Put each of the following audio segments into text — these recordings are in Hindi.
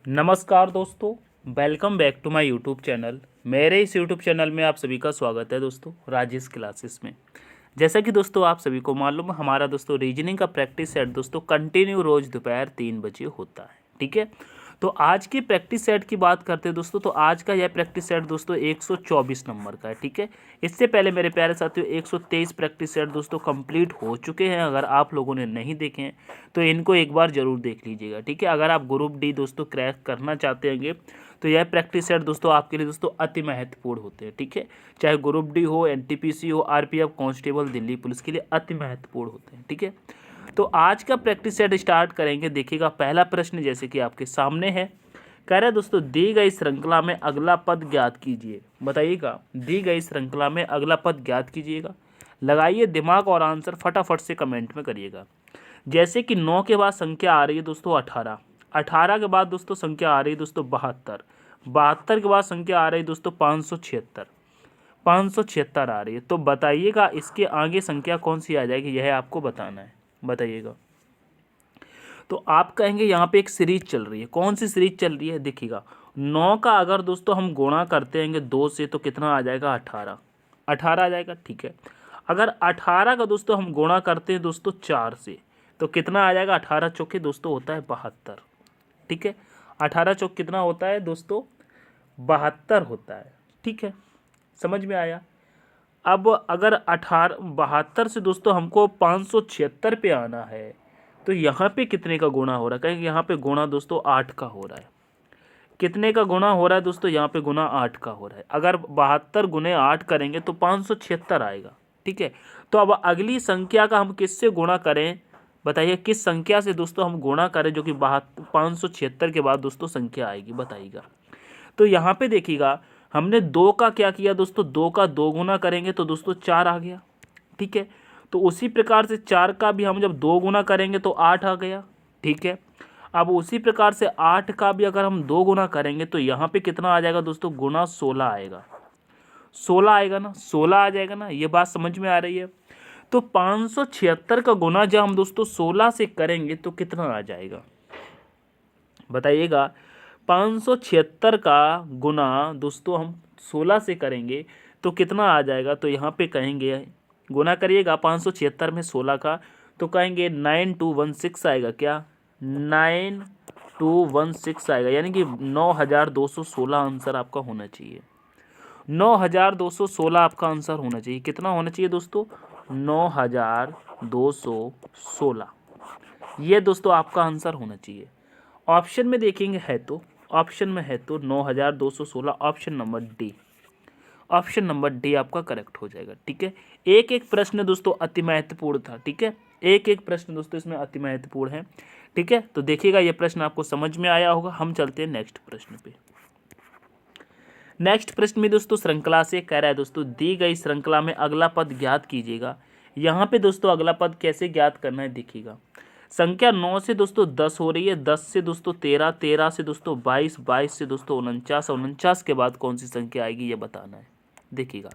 नमस्कार दोस्तों, welcome back to my YouTube channel. मेरे इस यूट्यूब चैनल में आप सभी का स्वागत है दोस्तों, राजेश क्लासेस में। जैसा कि दोस्तों आप सभी को मालूम है, हमारा दोस्तों रीजनिंग का प्रैक्टिस सेट दोस्तों कंटिन्यू रोज़ दोपहर 3 बजे होता है। ठीक है, तो आज की प्रैक्टिस सेट की बात करते हैं दोस्तों। तो आज का यह प्रैक्टिस सेट दोस्तों 124 नंबर का है। ठीक है, इससे पहले मेरे प्यारे साथियों 123 प्रैक्टिस सेट दोस्तों कंप्लीट हो चुके हैं। अगर आप लोगों ने नहीं देखे हैं तो इनको एक बार ज़रूर देख लीजिएगा। ठीक है, अगर आप ग्रुप डी दोस्तों क्रैक करना चाहते हैं तो यह प्रैक्टिस सेट दोस्तों आपके लिए दोस्तों अति महत्वपूर्ण होते हैं। ठीक है, चाहे ग्रुप डी हो, एनटीपीसी हो, आरपीएफ कांस्टेबल, दिल्ली पुलिस के लिए अति महत्वपूर्ण होते हैं। ठीक है, तो आज का प्रैक्टिस सेट स्टार्ट करेंगे। देखिएगा, पहला प्रश्न जैसे कि आपके सामने है, कह रहा है दोस्तों दी गई श्रृंखला में अगला पद ज्ञात कीजिए। बताइएगा, दी गई श्रृंखला में अगला पद ज्ञात कीजिएगा। लगाइए दिमाग और आंसर फटाफट से कमेंट में करिएगा। जैसे कि 9 के बाद संख्या आ रही है दोस्तों 18, 18 के बाद दोस्तों संख्या आ रही है दोस्तों 72, 72 के बाद संख्या आ रही है दोस्तों 576, 576 आ रही है। तो बताइएगा इसके आगे संख्या कौन सी आ जाएगी, यह आपको बताना है। बताइएगा। तो आप कहेंगे यहाँ पे एक सीरीज चल रही है। कौन सी सीरीज चल रही है? देखिएगा, 9 का अगर दोस्तों हम गुणा करते हैं 2 से तो कितना आ जाएगा? 18, 18 आ जाएगा। ठीक है, अगर 18 का दोस्तों हम गुणा करते हैं दोस्तों 4 से तो कितना आ जाएगा? 18 चौके दोस्तों होता है 72। ठीक है, 18 चौक कितना होता है दोस्तों? 72 होता है। ठीक है, समझ में आया। अब अगर 72 से दोस्तों हमको 576 पे आना है तो यहाँ पे कितने का गुणा हो रहा है? कहेंगे यहाँ पे गुणा दोस्तों 8 का हो रहा है। कितने का गुणा हो रहा है दोस्तों? यहाँ पे गुणा 8 का हो रहा है। अगर 72 गुने 8 करेंगे तो 576 आएगा। ठीक है, तो अब अगली संख्या का हम किससे गुणा करें? बताइए, किस संख्या से दोस्तों हम गुणा करें जो कि 576 के बाद दोस्तों संख्या आएगी? बताइएगा। तो यहाँ पे देखिएगा, हमने 2 का क्या किया दोस्तों? 2 का 2 गुना करेंगे तो दोस्तों 4 आ गया। ठीक है, तो उसी प्रकार से 4 का भी हम जब 2 गुना करेंगे तो 8 आ गया। ठीक है, अब उसी प्रकार से 8 का भी अगर हम 2 गुना करेंगे तो यहाँ पे कितना आ जाएगा दोस्तों? गुना 16 आएगा। 16 आएगा ना, 16 आ जाएगा ना। ये बात समझ में आ रही है? तो 576 का गुना जब हम दोस्तों 16 से करेंगे तो कितना आ जाएगा? बताइएगा। 576 का गुना दोस्तों हम 16 से करेंगे तो कितना आ जाएगा? तो यहाँ पे कहेंगे, गुना करिएगा 576 में 16 का तो कहेंगे 9216 आएगा। क्या? 9216 आएगा, यानी कि 9216 आंसर आपका होना चाहिए। 9216 आपका आंसर होना चाहिए। कितना होना चाहिए दोस्तों? 9216। ये दोस्तों आपका आंसर होना चाहिए। ऑप्शन में देखेंगे है तो, ऑप्शन में है तो 9216, option number D. Option number D आपका करेक्ट हो जाएगा। ठीक है, एक एक प्रश्न दोस्तों अति महत्वपूर्ण था। ठीक है, एक एक प्रश्न दोस्तों इसमें अति महत्वपूर्ण है। ठीक है, तो देखिएगा ये प्रश्न आपको समझ में आया होगा। हम चलते हैं नेक्स्ट प्रश्न पे। नेक्स्ट प्रश्न में दोस्तों श्रृंखला से कह रहा है दोस्तों दी गई श्रृंखला में अगला पद ज्ञात कीजिएगा। यहाँ पे दोस्तों अगला पद कैसे ज्ञात करना है? देखिएगा, संख्या 9 से दोस्तों 10 हो रही है, 10 से दोस्तों 13, 13 से दोस्तों 22, 22 से दोस्तों 49, 49 के बाद कौन सी संख्या आएगी ये बताना है। देखिएगा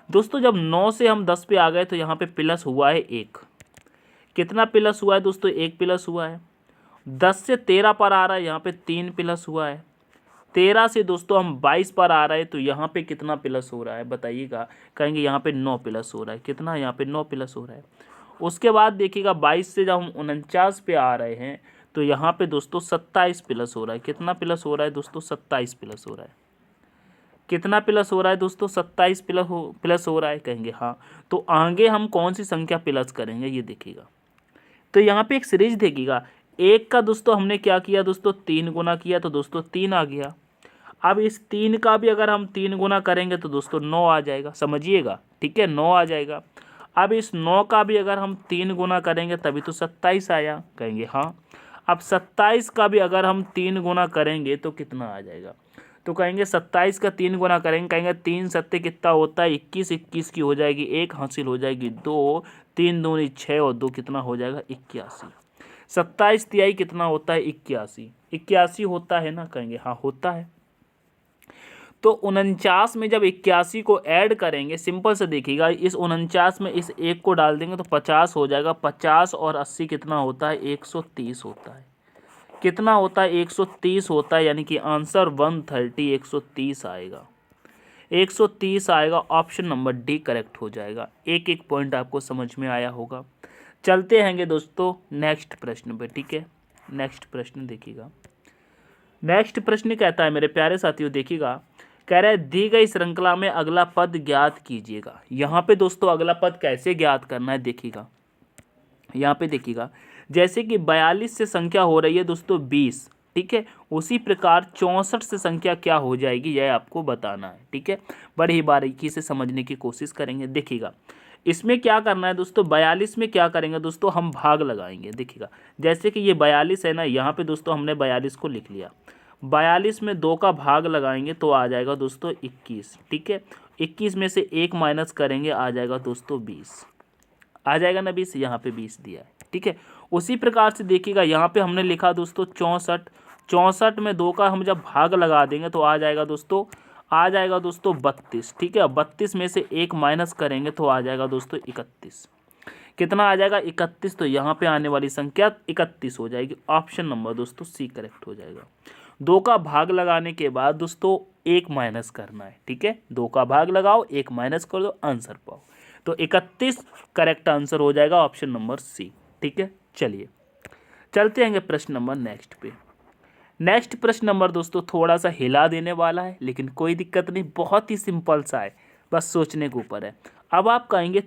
दोस्तों, जब 9 से हम 10 पे आ गए तो यहाँ पे प्लस हुआ है 1। कितना प्लस हुआ है दोस्तों? 1 प्लस हुआ है। 10 से 13 पर आ रहा है, यहाँ पे 3 प्लस हुआ है। 13 से दोस्तों हम 22 पर आ रहे हैं तो यहाँ पे कितना प्लस हो रहा है? बताइएगा। कहेंगे यहाँ पे 9 प्लस हो रहा है। कितना? यहाँ पे 9 प्लस हो रहा है। उसके बाद देखिएगा 22 से जब हम 49 पे आ रहे हैं तो यहाँ पे दोस्तों 27 प्लस हो रहा है। कितना प्लस हो रहा है दोस्तों? 27 प्लस हो रहा है। कितना प्लस हो रहा है दोस्तों? 27 प्लस हो रहा है। कहेंगे हाँ। तो आगे हम कौन सी संख्या प्लस करेंगे ये देखिएगा। तो यहाँ पे एक सीरीज देखिएगा, 1 का दोस्तों हमने क्या किया दोस्तों? 3 गुना किया तो दोस्तों 3 आ गया। अब इस 3 का भी अगर हम 3 गुना करेंगे तो दोस्तों 9 आ जाएगा। समझिएगा। ठीक है, 9 आ जाएगा। अब इस 9 का भी अगर हम 3 गुना करेंगे तभी तो 27 आया। कहेंगे हाँ। अब 27 का भी अगर हम 3 गुना करेंगे तो कितना आ जाएगा? तो कहेंगे 27 का 3 गुना करेंगे। कहेंगे 3 सत्ते कितना होता है? 21, 21 की हो जाएगी 1 हासिल हो जाएगी 2, 3 दूनी 6 और 2 कितना हो जाएगा? 81। 27 तिहाई कितना होता है? 81। 81 होता है ना? कहेंगे हाँ होता है। तो 49 में जब 81 को ऐड करेंगे, सिंपल से देखिएगा, इस 49 में इस 1 को डाल देंगे तो 50 हो जाएगा। 50 और 80 कितना होता है? 130 होता है। कितना होता है 130 होता है, यानी कि आंसर 130 130 आएगा, 130 आएगा। ऑप्शन नंबर डी करेक्ट हो जाएगा। एक एक पॉइंट आपको समझ में आया होगा। चलते हैंगे दोस्तों नेक्स्ट प्रश्न पे, ठीक है। नेक्स्ट प्रश्न देखिएगा। नेक्स्ट प्रश्न कहता है मेरे प्यारे साथियों, देखिएगा, कह रहा है दी गई श्रृंखला में अगला पद ज्ञात कीजिएगा। यहाँ पे दोस्तों अगला पद कैसे ज्ञात करना है देखिएगा। यहाँ पे देखिएगा, जैसे कि 42 से संख्या हो रही है दोस्तों 20, ठीक है, उसी प्रकार 64 से संख्या क्या हो जाएगी यह आपको बताना है, ठीक है। बड़ी ही बारीकी से समझने की कोशिश करेंगे। देखिएगा इसमें क्या करना है दोस्तों, 42 में क्या करेंगे दोस्तों, हम भाग लगाएंगे। देखिएगा जैसे कि ये 42 है ना, यहाँ पे दोस्तों हमने 42 को लिख लिया, 42 में 2 का भाग लगाएंगे तो आ जाएगा दोस्तों 21, ठीक है। 21 में से 1 माइनस करेंगे आ जाएगा दोस्तों 20, आ जाएगा ना 20, यहाँ पे 20 दिया है, ठीक है। उसी प्रकार से देखिएगा यहाँ पे हमने लिखा दोस्तों 64, 64 में 2 का हम जब भाग लगा देंगे तो आ जाएगा दोस्तों 32, ठीक है। 32 में से 1 माइनस करेंगे तो आ जाएगा दोस्तों 31, कितना आ जाएगा 31, तो यहाँ पे आने वाली संख्या 31 हो जाएगी। ऑप्शन नंबर दोस्तों सी करेक्ट हो जाएगा। 2 का भाग लगाने के बाद दोस्तों 1 माइनस करना है, ठीक है। 2 का भाग लगाओ 1 माइनस कर दो, आंसर पाओ, तो 31 करेक्ट आंसर हो जाएगा, ऑप्शन नंबर सी, ठीक है। चलिए चलते हैं प्रश्न नंबर नेक्स्ट पे। नेक्स्ट प्रश्न नंबर दोस्तों थोड़ा सा हिला देने वाला है, लेकिन कोई दिक्कत नहीं, बहुत ही सिंपल सा है, बस सोचने के ऊपर है। अब आप कहेंगे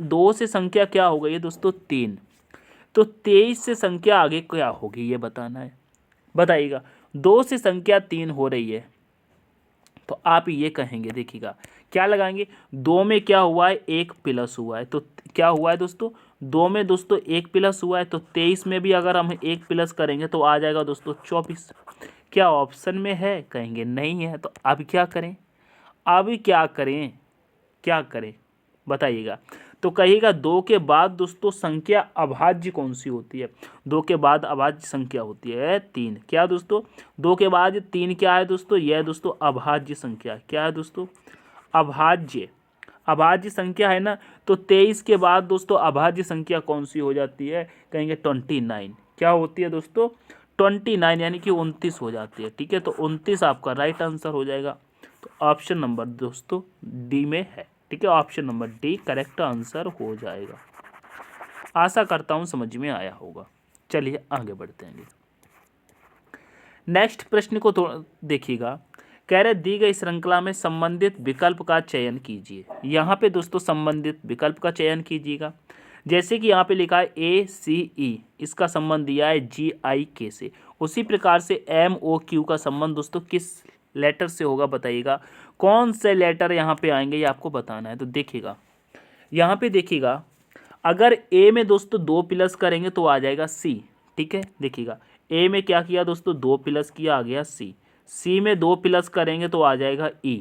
2 से संख्या क्या हो गई है दोस्तों 3, तो 23 से संख्या आगे क्या होगी ये बताना है। बताइएगा 2 से संख्या 3 हो रही है तो आप ये कहेंगे, देखिएगा क्या लगाएंगे, 2 में क्या हुआ है 1 प्लस हुआ है, तो क्या हुआ है दोस्तों 2 में दोस्तों 1 प्लस हुआ है, तो 23 में भी अगर हम 1 प्लस करेंगे तो आ जाएगा दोस्तों 24। क्या ऑप्शन में है, कहेंगे नहीं है, तो अब क्या करें, अब क्या करें बताइएगा। तो कहिएगा 2 के बाद दोस्तों संख्या अभाज्य कौन सी होती है, 2 के बाद अभाज्य संख्या होती है 3। क्या दोस्तों 2 के बाद 3 क्या है दोस्तों, यह दोस्तों अभाज्य संख्या, क्या है दोस्तों अभाज्य संख्या है ना। तो 23 के बाद दोस्तों अभाज्य संख्या कौन सी हो जाती है, कहेंगे 29। क्या होती है दोस्तों 29, यानी कि 29 हो जाती है, ठीक है। तो 29 आपका राइट आंसर हो जाएगा। तो ऑप्शन नंबर दोस्तों डी में है, ठीक है। Option number D correct answer हो जाएगा। आशा करता हूँ समझ में आया होगा। चलिए आगे बढ़ते हैं। नेक्स्ट प्रश्न को थोड़ा देखिएगा, कह रहे दी गई श्रृंखला में संबंधित विकल्प का चयन कीजिए। यहाँ पे दोस्तों संबंधित विकल्प का चयन कीजिएगा। जैसे कि यहाँ पे लिखा है ACE, इसका संबंध दिया है GIK से, उसी प्रकार से MOQ का संबंध दोस्तों किस लेटर से होगा बताइएगा। कौन से लेटर यहाँ पे आएंगे ये आपको बताना है। तो देखिएगा यहाँ पे देखिएगा, अगर A में दोस्तों 2 प्लस करेंगे तो आ जाएगा C, ठीक है। देखिएगा A में क्या किया दोस्तों 2 प्लस किया, आ गया C में 2 प्लस करेंगे तो आ जाएगा E,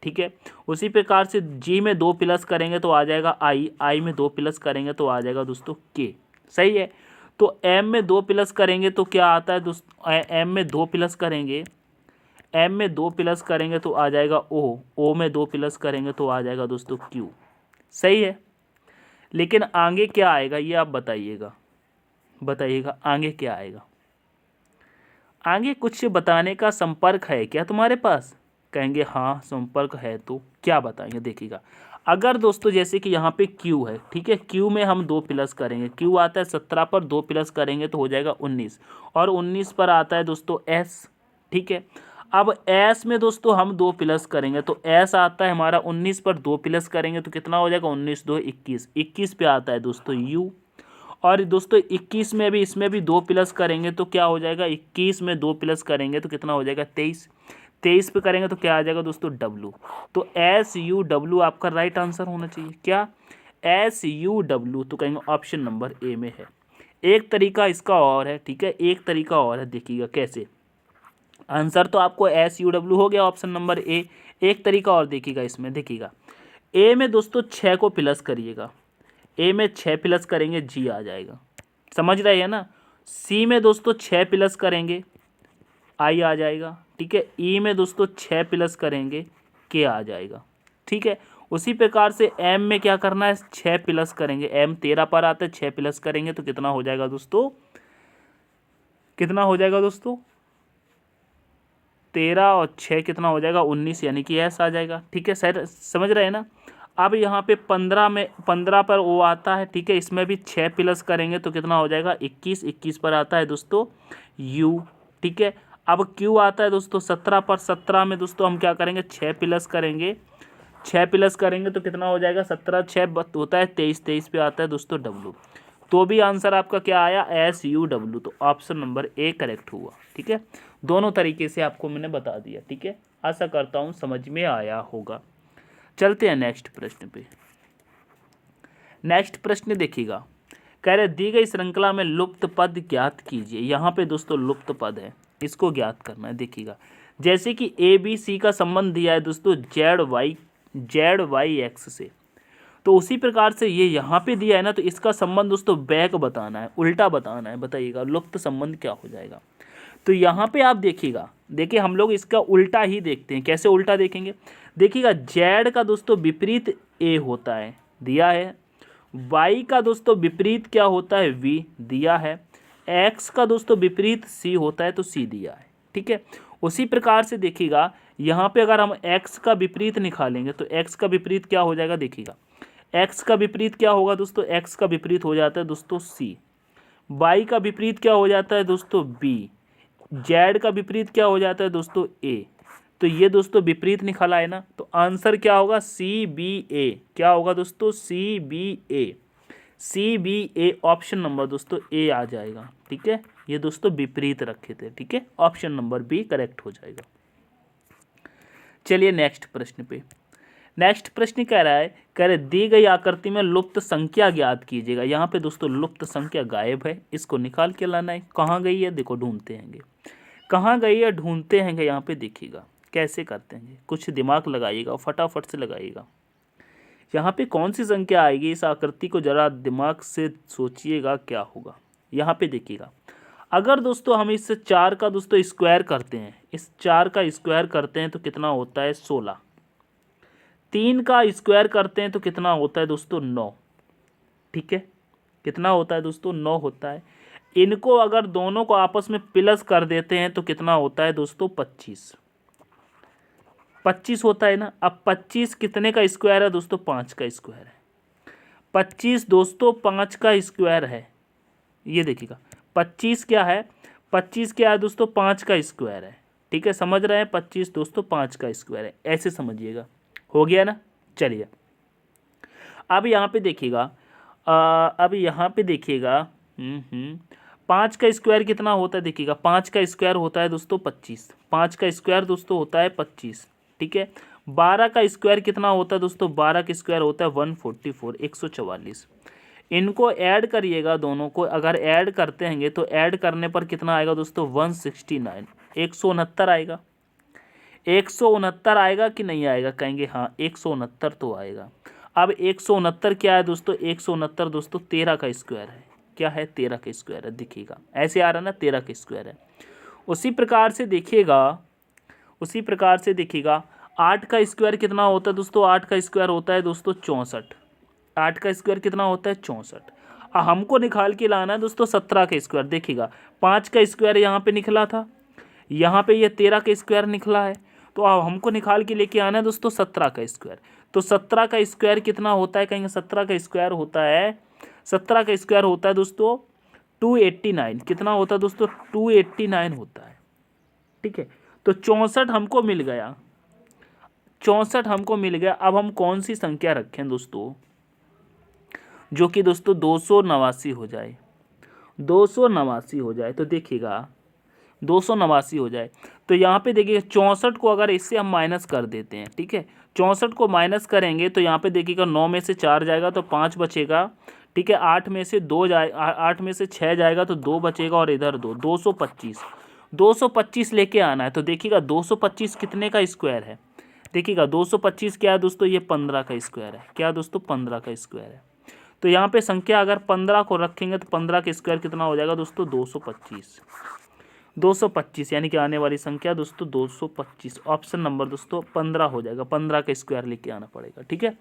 ठीक है। उसी प्रकार से G में 2 प्लस करेंगे तो आ जाएगा I में 2 प्लस करेंगे तो आ जाएगा दोस्तों K, सही है। तो M में 2 प्लस करेंगे तो क्या आता है दोस्तों, M में 2 प्लस करेंगे, M में 2 प्लस करेंगे तो आ जाएगा O में 2 प्लस करेंगे तो आ जाएगा दोस्तों Q, सही है। लेकिन आगे क्या आएगा ये आप बताइएगा आगे क्या आएगा। आगे कुछ बताने का संपर्क है क्या तुम्हारे पास, कहेंगे हाँ संपर्क है, तो क्या बताएंगे। देखिएगा अगर दोस्तों जैसे कि यहाँ पे Q है, ठीक है, Q में हम 2 प्लस करेंगे, Q आता है 17 पर 2 प्लस करेंगे तो हो जाएगा 19, और 19 पर आता है दोस्तों S, ठीक है। अब S में दोस्तों हम 2 प्लस करेंगे तो S आता है हमारा 19 पर 2 प्लस करेंगे तो कितना हो जाएगा 19 2 21, 21 पे आता है दोस्तों U, और दोस्तों 21 में भी इसमें भी 2 प्लस करेंगे तो क्या हो जाएगा, 21 में 2 प्लस करेंगे तो कितना हो जाएगा 23, 23 पे करेंगे तो क्या आ जाएगा दोस्तों W। तो SUW आपका राइट आंसर होना चाहिए, क्या SUW, तो कहेंगे ऑप्शन नंबर A में है। एक तरीका इसका और है, ठीक है, एक तरीका और है, देखिएगा कैसे। आंसर तो आपको SUW हो गया ऑप्शन नंबर A। एक तरीका और देखिएगा इसमें, देखिएगा A में दोस्तों 6 को प्लस करिएगा, A में 6 प्लस करेंगे G आ जाएगा, समझ रहे हैं ना। C में दोस्तों 6 प्लस करेंगे I आ जाएगा, ठीक है। E में दोस्तों 6 प्लस करेंगे K आ जाएगा, ठीक है। उसी प्रकार से M में क्या करना है, 6 प्लस करेंगे, M 13 पर आता है, 6 प्लस करेंगे तो कितना हो जाएगा दोस्तों कितना हो जाएगा दोस्तों, 13 और 6 कितना हो जाएगा 19, यानी कि एस आ जाएगा। ठीक है सर, समझ रहे हैं ना। अब यहाँ पे 15 में 15 पर ओ आता है, ठीक है, इसमें भी 6 प्लस करेंगे तो कितना हो जाएगा 21, 21 पर आता है दोस्तों यू। ठीक है, अब क्यू आता है दोस्तों 17 पर, 17 में दोस्तों हम क्या करेंगे 6 प्लस करेंगे, 6 प्लस करेंगे तो कितना हो जाएगा 17, 6 होता है 23, 23 पे आता है दोस्तों डब्लू। तो भी आंसर आपका क्या आया एस यू डब्लू, तो ऑप्शन नंबर ए करेक्ट हुआ। ठीक है, दोनों तरीके से आपको मैंने बता दिया। ठीक है, आशा करता हूँ समझ में आया होगा। चलते हैं नेक्स्ट प्रश्न पे। नेक्स्ट प्रश्न देखिएगा, कह रहे दी गई श्रृंखला में लुप्त पद ज्ञात कीजिए। यहाँ पे दोस्तों लुप्त पद है, इसको ज्ञात करना है। देखिएगा जैसे कि ए बी सी का संबंध दिया है दोस्तों जेड वाई एक्स से, तो उसी प्रकार से ये यहाँ पे दिया है ना, तो इसका संबंध दोस्तों बैक बताना है, उल्टा बताना है। बताइएगा लुप्त संबंध क्या हो जाएगा। तो यहाँ पे आप देखिएगा, देखिए हम लोग इसका उल्टा ही देखते हैं। कैसे उल्टा देखेंगे, देखिएगा जेड का दोस्तों विपरीत ए होता है, दिया है। वाई का दोस्तों विपरीत क्या होता है वी, दिया है। एक्स का दोस्तों विपरीत सी होता है, तो सी दिया है। ठीक है, उसी प्रकार से देखिएगा यहाँ पे अगर हम एक्स का विपरीत निकालेंगे तो एक्स का विपरीत क्या हो जाएगा। देखिएगा एक्स का विपरीत क्या होगा दोस्तों, एक्स का विपरीत हो जाता है दोस्तों सी। वाई का विपरीत क्या हो जाता है दोस्तों बी। जेड का विपरीत क्या हो जाता है दोस्तों ए। तो ये दोस्तों विपरीत निकाला है ना, तो आंसर क्या होगा सी बी ए। क्या होगा दोस्तों सी बी ए, सी बी ए, ऑप्शन नंबर दोस्तों ए आ जाएगा। ठीक है, ये दोस्तों विपरीत रखे थे। ठीक है, ऑप्शन नंबर बी करेक्ट हो जाएगा। चलिए नेक्स्ट प्रश्न पे। नेक्स्ट प्रश्न कह रहा है, कह रहे दी गई आकृति में लुप्त संख्या ज्ञात कीजिएगा। यहाँ पे दोस्तों लुप्त संख्या गायब है, इसको निकाल के लाना है। कहाँ गई है देखो, ढूंढते हैंगे कहाँ गई है, ढूंढते हैंगे। यहाँ पे देखिएगा कैसे करते हैं, कुछ दिमाग लगाइएगा, फटाफट से लगाइएगा। यहाँ पे कौन सी संख्या आएगी, इस आकृति को जरा दिमाग से सोचिएगा क्या होगा। यहाँ पे देखिएगा अगर दोस्तों हम इस 4 का दोस्तों स्क्वायर करते हैं, इस 4 का स्क्वायर करते हैं तो कितना होता है 16। 3 का स्क्वायर करते हैं तो कितना होता है दोस्तों 9। ठीक है, कितना होता है दोस्तों 9 होता है। इनको अगर दोनों को आपस में प्लस कर देते हैं तो कितना होता है दोस्तों 25। 25 होता है ना। अब 25 कितने का स्क्वायर है दोस्तों, 5 का स्क्वायर है। 25 दोस्तों 5 का स्क्वायर है। ये देखिएगा 25 क्या है, 25 क्या है दोस्तों 5 का स्क्वायर है। ठीक है, समझ रहे हैं, 25 दोस्तों 5 का स्क्वायर है, ऐसे समझिएगा। हो गया ना। चलिए अब यहाँ पे देखिएगा, अब यहाँ पे देखिएगा 5 का स्क्वायर कितना होता है। देखिएगा 5 का स्क्वायर होता है दोस्तों 25, 5 का स्क्वायर दोस्तों होता है 25। ठीक है, 12 का स्क्वायर कितना होता है दोस्तों, 12 का स्क्वायर होता है 144, 144। इनको ऐड करिएगा, दोनों को अगर ऐड करते हैं तो ऐड करने पर कितना आएगा दोस्तों 169, 169 आएगा। 169 आएगा कि नहीं आएगा, कहेंगे हाँ 169 तो आएगा। अब 169 क्या है दोस्तों, 169 दोस्तों 13 का स्क्वायर है। क्या है 13 का स्क्वायर है, देखिएगा ऐसे आ रहा ना 13 का स्क्वायर है। उसी प्रकार से देखिएगा, उसी प्रकार से देखिएगा 8 का स्क्वायर कितना होता है दोस्तों, 8 का स्क्वायर होता है दोस्तों 64। 8 का स्क्वायर कितना होता है 64। हमको निकाल के लाना है दोस्तों 17 का स्क्वायर। देखिएगा 5 का स्क्वायर यहाँ पे निकला था, यहाँ पे ये 13 का स्क्वायर निकला है, तो अब हमको निकाल के लेके आना है दोस्तों 17 का स्क्वायर। तो 17 का स्क्वायर कितना होता है, कहेंगे 17 का स्क्वायर होता है, 17 का स्क्वायर होता है दोस्तों 289। कितना होता है दोस्तों 289 होता है। ठीक है, तो 64 हमको मिल गया, 64 हमको मिल गया। अब हम कौन सी संख्या रखें दोस्तों जो कि दोस्तों 289 हो जाए, 289 हो जाए। तो देखिएगा 289 हो जाए, तो यहाँ पे देखिए 64 को अगर इससे हम माइनस कर देते हैं। ठीक है, 64 को माइनस करेंगे तो यहाँ पे देखिएगा 9 में से 4 जाएगा तो 5 बचेगा। ठीक है, 8 में से 2 जाए, 8 में से 6 जाएगा तो 2 बचेगा और इधर 2, 225। 225 लेके आना है। तो देखिएगा 225 कितने का स्क्वायर है, देखिएगा 225 क्या है दोस्तों, ये 15 का स्क्वायर है। क्या दोस्तों 15 का स्क्वायर है। तो यहाँ पे संख्या अगर 15 को रखेंगे तो 15 का स्क्वायर कितना हो जाएगा दोस्तों 225। 225 यानी कि आने वाली संख्या दोस्तों 225। ऑप्शन नंबर दोस्तों 15 हो जाएगा, 15 का स्क्वायर लेके आना पड़ेगा। ठीक है,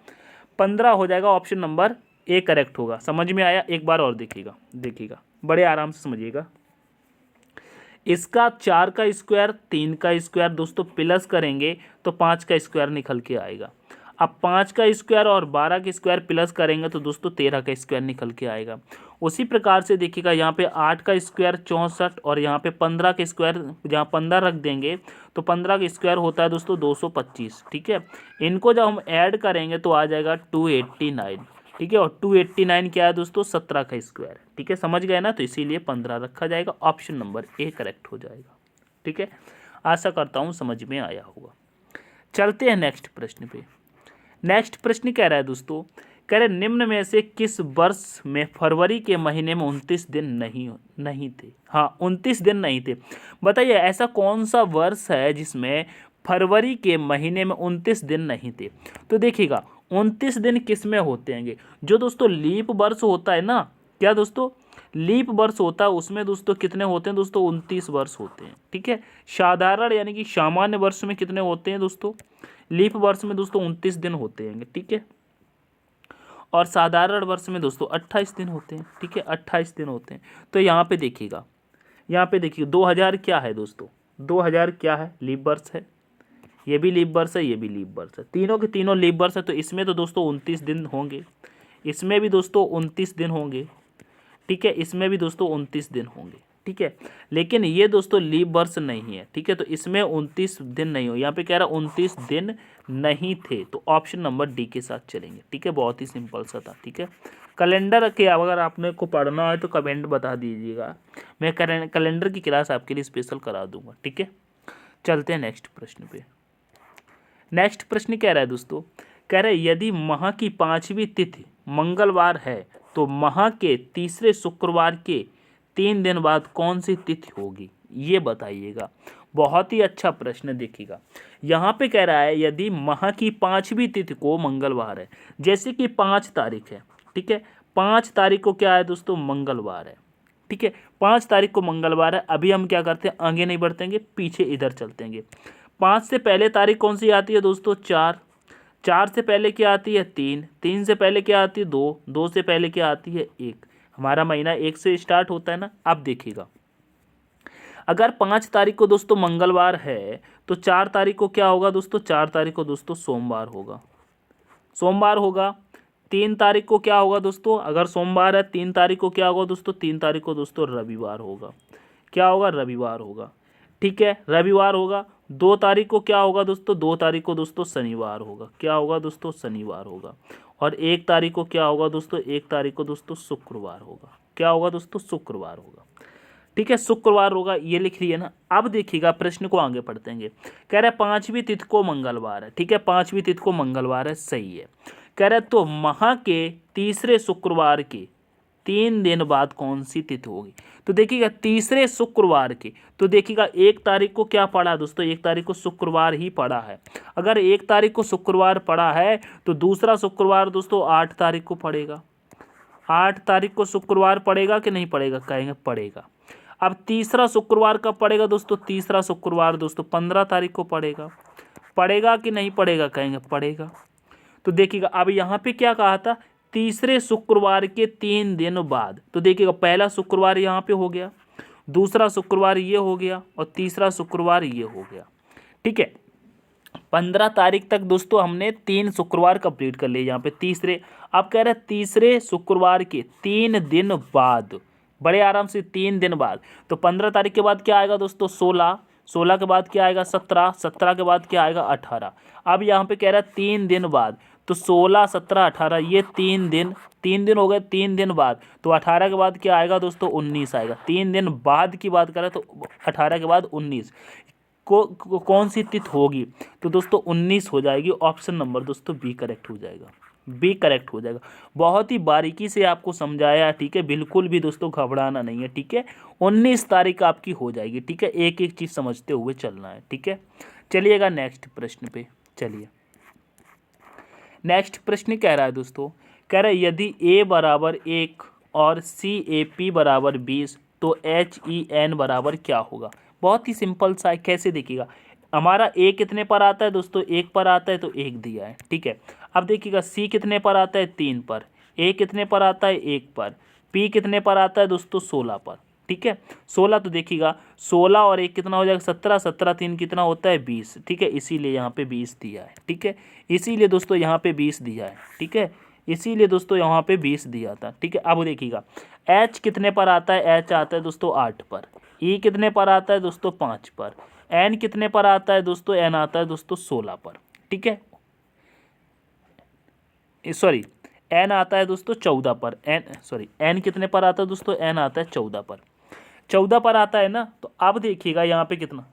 15 हो जाएगा, ऑप्शन नंबर ए करेक्ट होगा। समझ में आया, एक बार और देखिएगा, देखिएगा बड़े आराम से समझिएगा। इसका 4 का स्क्वायर, 3 का स्क्वायर दोस्तों प्लस करेंगे तो 5 का स्क्वायर निकल के आएगा। अब 5 का स्क्वायर और 12 का स्क्वायर प्लस करेंगे तो दोस्तों 13 का स्क्वायर निकल के आएगा। उसी प्रकार से देखिएगा यहाँ पे 8 का स्क्वायर 64 और यहाँ पे 15 का स्क्वायर, जहाँ 15 रख देंगे तो 15 का स्क्वायर होता है दोस्तों 225। ठीक है, इनको जब हम ऐड करेंगे तो आ जाएगा 289। ठीक है, और 289 क्या है दोस्तों, 17 का स्क्वायर। ठीक है, समझ गए ना, तो इसीलिए 15 रखा जाएगा। ऑप्शन नंबर ए करेक्ट हो जाएगा। ठीक है, आशा करता हूँ समझ में आया होगा। चलते हैं नेक्स्ट प्रश्न पे। नेक्स्ट प्रश्न कह रहा है दोस्तों, कह रहे निम्न में से किस वर्ष में फरवरी के महीने में 29 दिन नहीं थे। हाँ, 29 दिन नहीं थे। बताइए ऐसा कौन सा वर्ष है जिसमें फरवरी के महीने में 29 दिन नहीं थे। तो देखिएगा 29 दिन किस में होते हैं, जो दोस्तों लीप वर्ष होता है ना, क्या दोस्तों लीप वर्ष होता है उसमें दोस्तों कितने होते हैं दोस्तों, 29 वर्ष होते हैं। ठीक है, साधारण यानी कि सामान्य वर्ष में कितने होते हैं दोस्तों, लीप वर्ष में दोस्तों 29 दिन होते हैं। ठीक है, और साधारण वर्ष में दोस्तों 28 दिन होते हैं। ठीक है, 28 दिन होते हैं। तो यहाँ पे देखिएगा, 2000 क्या है दोस्तों, 2000 क्या है, लीप वर्ष है। ये भी लीप वर्ष है, ये भी लीप वर्ष है, तीनों के तीनों लीप वर्ष है। तो इसमें तो दोस्तों 29 दिन होंगे, इसमें भी दोस्तों 29 दिन होंगे। ठीक है, इसमें भी दोस्तों 29 दिन होंगे। ठीक है, लेकिन ये दोस्तों लीप वर्ष नहीं है। ठीक है, तो इसमें 29 दिन नहीं हो, यहाँ पे कह रहा 29 दिन नहीं थे। तो ऑप्शन नंबर डी के साथ चलेंगे। ठीक है, बहुत ही सिंपल सा था। ठीक है, कैलेंडर के अगर आपने को पढ़ना है तो कमेंट बता दीजिएगा, मैं कैलेंडर की क्लास आपके लिए स्पेशल करा दूंगा। ठीक है, चलते हैं नेक्स्ट प्रश्न पे। नेक्स्ट प्रश्न कह रहा है दोस्तों, कह रहे यदि माह की 5वीं तिथि मंगलवार है तो माह के तीसरे शुक्रवार के 3 दिन बाद कौन सी तिथि होगी, ये बताइएगा। बहुत ही अच्छा प्रश्न। देखिएगा यहाँ पे कह रहा है यदि माह की 5वीं तिथि को मंगलवार है, जैसे कि 5 तारीख है। ठीक है, 5 तारीख को क्या है दोस्तों, मंगलवार है। ठीक है, 5 तारीख को मंगलवार है। अभी हम क्या करते हैं, आगे नहीं बढ़तेंगे, पीछे इधर चलतेंगे। 5 से पहले तारीख कौन सी आती है दोस्तों, 4। 4 से पहले क्या आती है, 3। 3 से पहले क्या आती है, 2। 2 से पहले क्या आती है, 1। हमारा महीना 1 से स्टार्ट होता है ना। अब देखिएगा अगर 5 तारीख को दोस्तों मंगलवार है तो 4 तारीख को क्या होगा दोस्तों, 4 तारीख को दोस्तों सोमवार होगा। सोमवार होगा। 3 तारीख को क्या होगा दोस्तों, अगर सोमवार है 3 तारीख को क्या होगा दोस्तों, 3 तारीख को दोस्तों रविवार होगा। क्या होगा, रविवार होगा। ठीक है, रविवार होगा। 2 तारीख को क्या होगा दोस्तों, 2 तारीख को दोस्तों शनिवार होगा। क्या होगा दोस्तों, शनिवार होगा। और 1 तारीख को क्या होगा दोस्तों, 1 तारीख को दोस्तों शुक्रवार होगा। क्या होगा दोस्तों, शुक्रवार होगा। ठीक है, शुक्रवार होगा, ये लिख लिया ना। अब देखिएगा प्रश्न को आगे पढ़ते हैं। कह रहा है 5वीं तिथि को मंगलवार है। ठीक है, 5वीं तिथि को मंगलवार है, सही है। कह रहा है तो माह के तीसरे शुक्रवार के 3 दिन बाद कौन सी तिथि होगी। तो देखिएगा तीसरे शुक्रवार के, तो देखिएगा 1 तारीख को क्या पड़ा दोस्तों, 1 तारीख को शुक्रवार ही पड़ा है। अगर 1 तारीख को शुक्रवार पड़ा है तो दूसरा शुक्रवार दोस्तों 8 तारीख को पड़ेगा। 8 तारीख को शुक्रवार पड़ेगा कि नहीं पड़ेगा, कहेंगे पड़ेगा। अब तीसरा शुक्रवार कब पड़ेगा दोस्तों, तीसरा शुक्रवार दोस्तों 15 तारीख को पड़ेगा। पड़ेगा कि नहीं पड़ेगा, कहेंगे पड़ेगा। तो देखिएगा अब यहाँ पे क्या कहा था, तीसरे शुक्रवार के 3 दिन बाद। तो देखिएगा पहला शुक्रवार यहाँ पे हो गया, दूसरा शुक्रवार ये हो गया और तीसरा शुक्रवार ये हो गया। ठीक है, 15 तारीख तक दोस्तों हमने 3 शुक्रवार कंप्लीट कर लिए यहाँ पे तीसरे। अब कह रहे हैं तीसरे शुक्रवार के 3 दिन बाद, बड़े आराम से 3 दिन बाद। तो 15 तारीख के बाद क्या आएगा दोस्तों, 16। 16 के बाद क्या आएगा, 17। 17 के बाद क्या आएगा, 18। अब यहाँ पे कह रहा है 3 दिन बाद, तो 16, 17, 18 ये 3 दिन हो गए। 3 दिन बाद तो 18 के बाद क्या आएगा दोस्तों, 19 आएगा। 3 दिन बाद की बात करें तो 18 के बाद 19 कौन सी तिथि होगी, तो दोस्तों 19 हो जाएगी। ऑप्शन नंबर दोस्तों बी करेक्ट हो जाएगा, बी करेक्ट हो जाएगा। बहुत ही बारीकी से आपको समझाया। ठीक है, बिल्कुल भी दोस्तों घबराना नहीं है। ठीक है, 19 तारीख आपकी हो जाएगी। ठीक है, एक एक चीज़ समझते हुए चलना है। ठीक है, चलिएगा नेक्स्ट प्रश्न पे। चलिए नेक्स्ट प्रश्न कह रहा है दोस्तों, कह रहा है यदि a बराबर 1 और CAP बराबर 20 तो HEN बराबर क्या होगा। बहुत ही सिंपल सा है, कैसे देखिएगा हमारा a कितने पर आता है दोस्तों, 1 पर आता है तो 1 दिया है। ठीक है, अब देखिएगा C कितने पर आता है, 3 पर। A कितने पर आता है, 1 पर। P कितने पर आता है दोस्तों, 16 पर। ठीक है। 16 तो देखिएगा 16 और 1 कितना हो जाएगा 17, 17 3 कितना होता है 20, ठीक है, इसीलिए यहाँ पे 20 दिया है, ठीक है, इसीलिए दोस्तों यहाँ पे 20 दिया है, ठीक है, इसीलिए दोस्तों यहाँ पे 20 दिया था, ठीक है। अब देखिएगा एच कितने पर आता है, एच आता है दोस्तों 8 पर, ई कितने पर आता है दोस्तों 5 पर, एन कितने पर आता है दोस्तों, एन आता है दोस्तों 16 पर, ठीक है, सॉरी एन आता है दोस्तों 14 पर, एन कितने पर आता है दोस्तों, एन आता है 14 पर, 14 पर आता है ना। तो अब देखिएगा यहाँ पे कितना,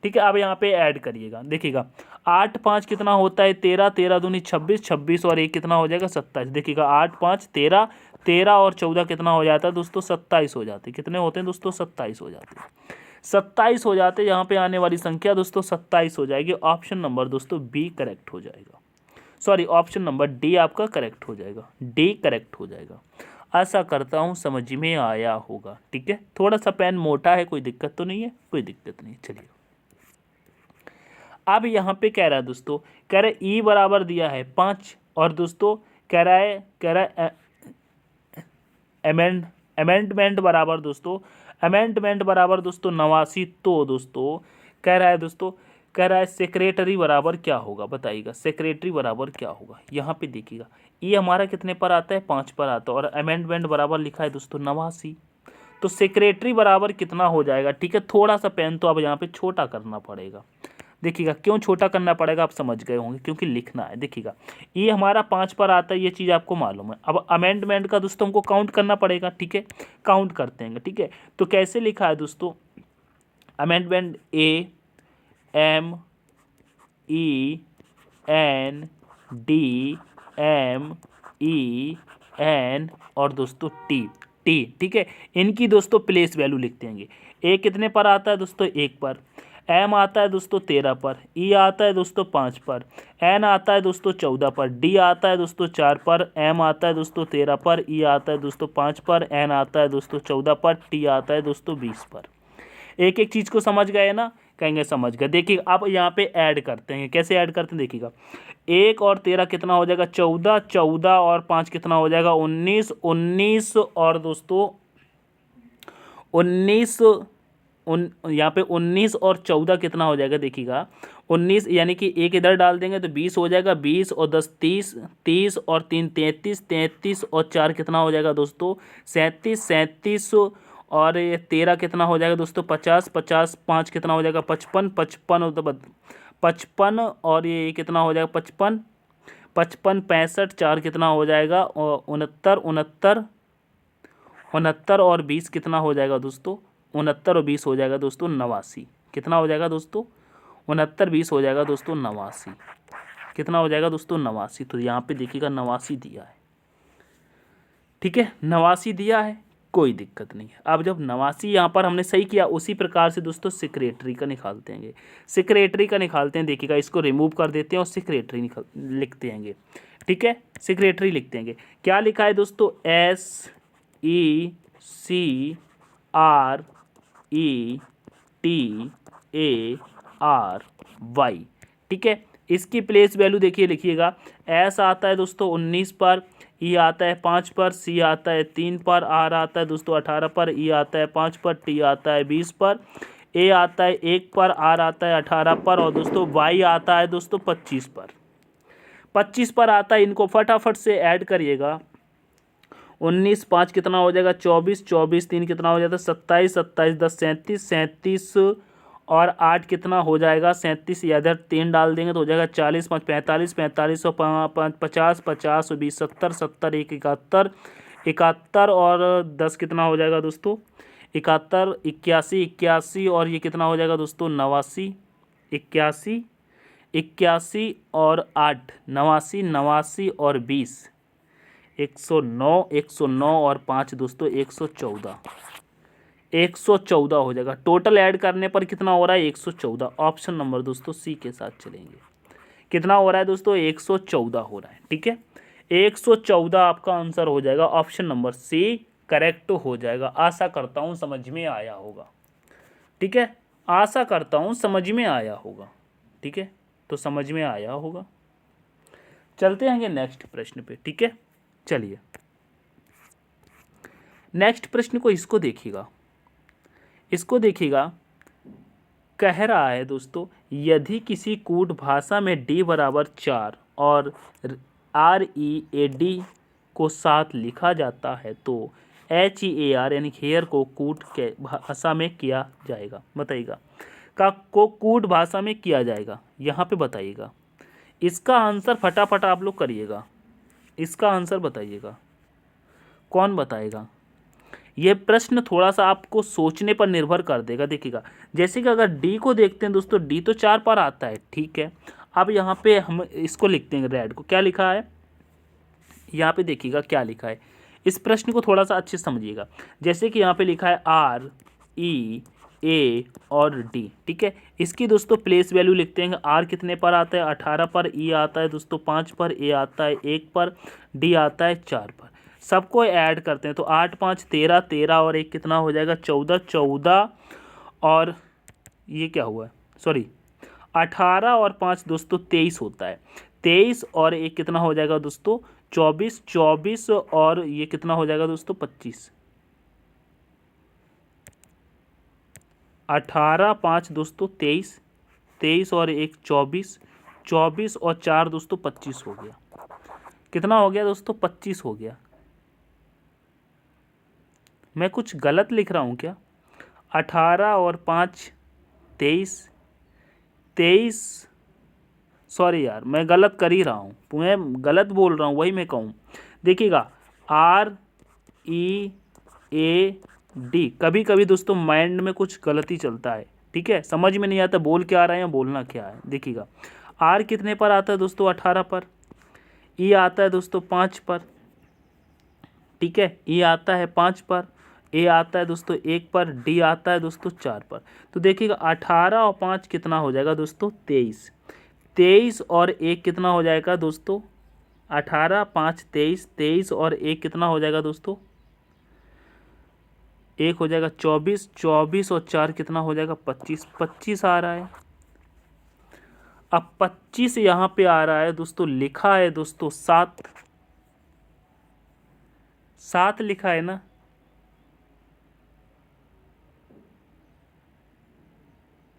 ठीक है, अब यहाँ पे ऐड करिएगा, देखिएगा 8 5 कितना होता है 13, 13 दूनी 26, 26 और 1 कितना हो जाएगा 27, देखिएगा 8 5 13, 13 और 14 कितना हो जाता है दोस्तों 27 हो जाते हैं, कितने होते हैं दोस्तों 27 हो जाते हैं, 27 हो जाते हैं, यहाँ पे आने वाली संख्या दोस्तों 27 हो जाएगी। ऑप्शन नंबर दोस्तों बी करेक्ट हो जाएगा, सॉरी ऑप्शन नंबर डी आपका करेक्ट हो जाएगा, डी करेक्ट हो जाएगा। आशा करता हूँ समझ में आया होगा, ठीक है, थोड़ा सा पेन मोटा है, कोई दिक्कत तो नहीं है, कोई दिक्कत नहीं। चलिए अब यहाँ पे कह रहा है दोस्तों, कह रहा है ई बराबर दिया है 5 और दोस्तों कह रहा है अमेंडमेंट बराबर दोस्तों, अमेंडमेंट बराबर दोस्तों 89, तो दोस्तों कह रहा है दोस्तों, कह रहा है सेक्रेटरी बराबर क्या होगा, बताइएगा सेक्रेटरी बराबर क्या होगा। यहाँ पे देखिएगा ये हमारा कितने पर आता है 5 पर आता है और अमेंडमेंट बराबर लिखा है दोस्तों 89, तो सेक्रेटरी बराबर कितना हो जाएगा, ठीक है, थोड़ा सा पेन तो अब यहाँ पे छोटा करना पड़ेगा। देखिएगा क्यों छोटा करना पड़ेगा आप समझ गए होंगे, क्योंकि लिखना है। देखिएगा ये हमारा 5 पर आता है, ये चीज़ आपको मालूम है। अब अमेंडमेंट का दोस्तों हमको काउंट करना पड़ेगा, ठीक है, काउंट करते हैं, ठीक है। तो कैसे लिखा है दोस्तों, amendment A M E N D M E N और दोस्तों टी, टी, ठीक है, इनकी दोस्तों प्लेस वैल्यू लिखते हैं। ए कितने पर आता है दोस्तों 1 पर, एम आता है दोस्तों 13 पर, ई आता है दोस्तों 5 पर, एन आता है दोस्तों 14 पर, डी आता है दोस्तों 4 पर, एम आता है दोस्तों 13 पर, ई आता है दोस्तों 5 पर, एन आता है दोस्तों 14 पर, टी आता है दोस्तों 20 पर। एक एक चीज़ को समझ गए ना, कहेंगे समझ गए। देखिए अब यहाँ पे ऐड करते हैं, कैसे ऐड करते हैं देखिएगा, 1 और 13 कितना हो जाएगा 14, 14 और 5 कितना हो जाएगा 19, 19 और दोस्तों 19 यहाँ पे 19 और 14 कितना हो जाएगा, देखिएगा 19 यानी कि एक इधर डाल देंगे तो 20 हो जाएगा, 20 और 10 30, 30 और 3 33, 33 और 4 कितना हो जाएगा दोस्तों 37, 37 और ये 13 कितना हो जाएगा दोस्तों 50, 50 5 कितना हो जाएगा 55, 55 और 55 और ये कितना हो जाएगा 55, 55 65 4 कितना हो जाएगा 69, 69, 69 और 20 कितना हो जाएगा दोस्तों 69 और 20 हो जाएगा दोस्तों 89, कितना हो जाएगा दोस्तों 69 20 हो जाएगा दोस्तों 89, कितना हो जाएगा दोस्तों 89। तो यहाँ पे देखिएगा 89 दिया है, ठीक है, 89 दिया है, कोई दिक्कत नहीं है। अब जब 89 यहाँ पर हमने सही किया, उसी प्रकार से दोस्तों सेक्रेटरी का निकालते हैं, सेक्रेटरी का निकालते हैं। देखिएगा इसको रिमूव कर देते हैं और सेक्रेटरी लिखते हैं, ठीक है, सेक्रेटरी लिखते हैं। क्या लिखा है दोस्तों SECRETARY, ठीक है। इसकी प्लेस वैल्यू देखिए लिखिएगा, एस आता है दोस्तों 19 पर, ई आता है 5 पर, सी आता है 3 पर, आर आता है दोस्तों 18 पर, ई आता है 5 पर, टी आता है 20 पर, ए आता है 1 पर, आर आता है 18 पर और दोस्तों वाई आता है दोस्तों 25 पर, 25 पर आता है। इनको फटाफट से ऐड करिएगा, 19 5 कितना हो जाएगा 24, 24 3 कितना हो जाता है 27, 27 10 37, 37 और 8 कितना हो जाएगा 37, या इधर 3 डाल देंगे तो हो जाएगा 40, 5 45, 45 और 5 50, 50 और 20 70, 70 1 71, 71 और 10 कितना हो जाएगा दोस्तों 71, 81, 81 और ये कितना हो जाएगा दोस्तों 89, 81, 81 और 8 89, 89 और 20 109, 109 और 5 दोस्तों 114, 114 हो जाएगा। टोटल ऐड करने पर कितना हो रहा है 114। ऑप्शन नंबर दोस्तों सी के साथ चलेंगे, कितना हो रहा है दोस्तों 114 हो रहा है, ठीक है, 114 आपका आंसर हो जाएगा, ऑप्शन नंबर सी करेक्ट हो जाएगा। आशा करता हूँ समझ में आया होगा, ठीक है, आशा करता हूँ समझ में आया होगा, ठीक है, तो समझ में आया होगा। चलते हैं नेक्स्ट प्रश्न पे, ठीक है, चलिए नेक्स्ट प्रश्न को इसको देखिएगा, इसको देखिएगा। कह रहा है दोस्तों, यदि किसी कूट भाषा में d बराबर 4 और READ को साथ लिखा जाता है तो HEAR यानी हेयर को कूट के भाषा में किया जाएगा। बताइएगा को कूट भाषा में किया जाएगा, यहाँ पे बताइएगा। इसका आंसर फटाफट आप लोग करिएगा, इसका आंसर बताइएगा। कौन बताएगा? ये प्रश्न थोड़ा सा आपको सोचने पर निर्भर कर देगा। देखिएगा, जैसे कि अगर डी को देखते हैं दोस्तों, डी तो 4 पर आता है, ठीक है। अब यहाँ पे हम इसको लिखते हैं, रेड को क्या लिखा है, यहाँ पे देखिएगा क्या लिखा है। इस प्रश्न को थोड़ा सा अच्छे से समझिएगा। जैसे कि यहाँ पे लिखा है RE A और D, ठीक है। इसकी दोस्तों प्लेस वैल्यू लिखते हैं। R कितने पर आता है? 18 पर। E आता है दोस्तों 5 पर। A आता है 1 पर। D आता है 4 पर। सबको ऐड करते हैं तो 8 5 13, 13 और 1 कितना हो जाएगा? 14, 14 और ये क्या हुआ है, सॉरी 18 और 5 दोस्तों 23 होता है। 23 और 1 कितना हो जाएगा दोस्तों? 24, 24 और ये कितना हो जाएगा दोस्तों? 25। 18 5 दोस्तों 23, 23 और 1 24, 24 और 4 दोस्तों 25 हो गया। कितना हो गया दोस्तों? 25 हो गया। मैं कुछ गलत लिख रहा हूँ क्या? 18 और 5 23, 23, सॉरी यार मैं गलत कर ही रहा हूँ, मैं गलत बोल रहा हूँ, वही मैं कहूँ। देखिएगा READ, कभी कभी दोस्तों माइंड में कुछ गलती चलता है, ठीक है, समझ में नहीं आता बोल क्या रहा है या बोलना क्या है। देखिएगा R कितने पर आता है दोस्तों? 18 पर। E आता है दोस्तों 5 पर, ठीक है। E आता है 5 पर। A आता है दोस्तों 1 पर। D आता है दोस्तों 4 पर। तो देखिएगा 18 और 5 कितना हो जाएगा दोस्तों? 23। 23 और 1 कितना हो जाएगा दोस्तों? 18 5 23, 23 और 1 कितना हो जाएगा दोस्तों? 1 हो जाएगा 24, 24 और 4 कितना हो जाएगा? 25, 25 आ रहा है। अब 25 यहाँ पे आ रहा है दोस्तों, लिखा है दोस्तों 7, 7 लिखा है ना,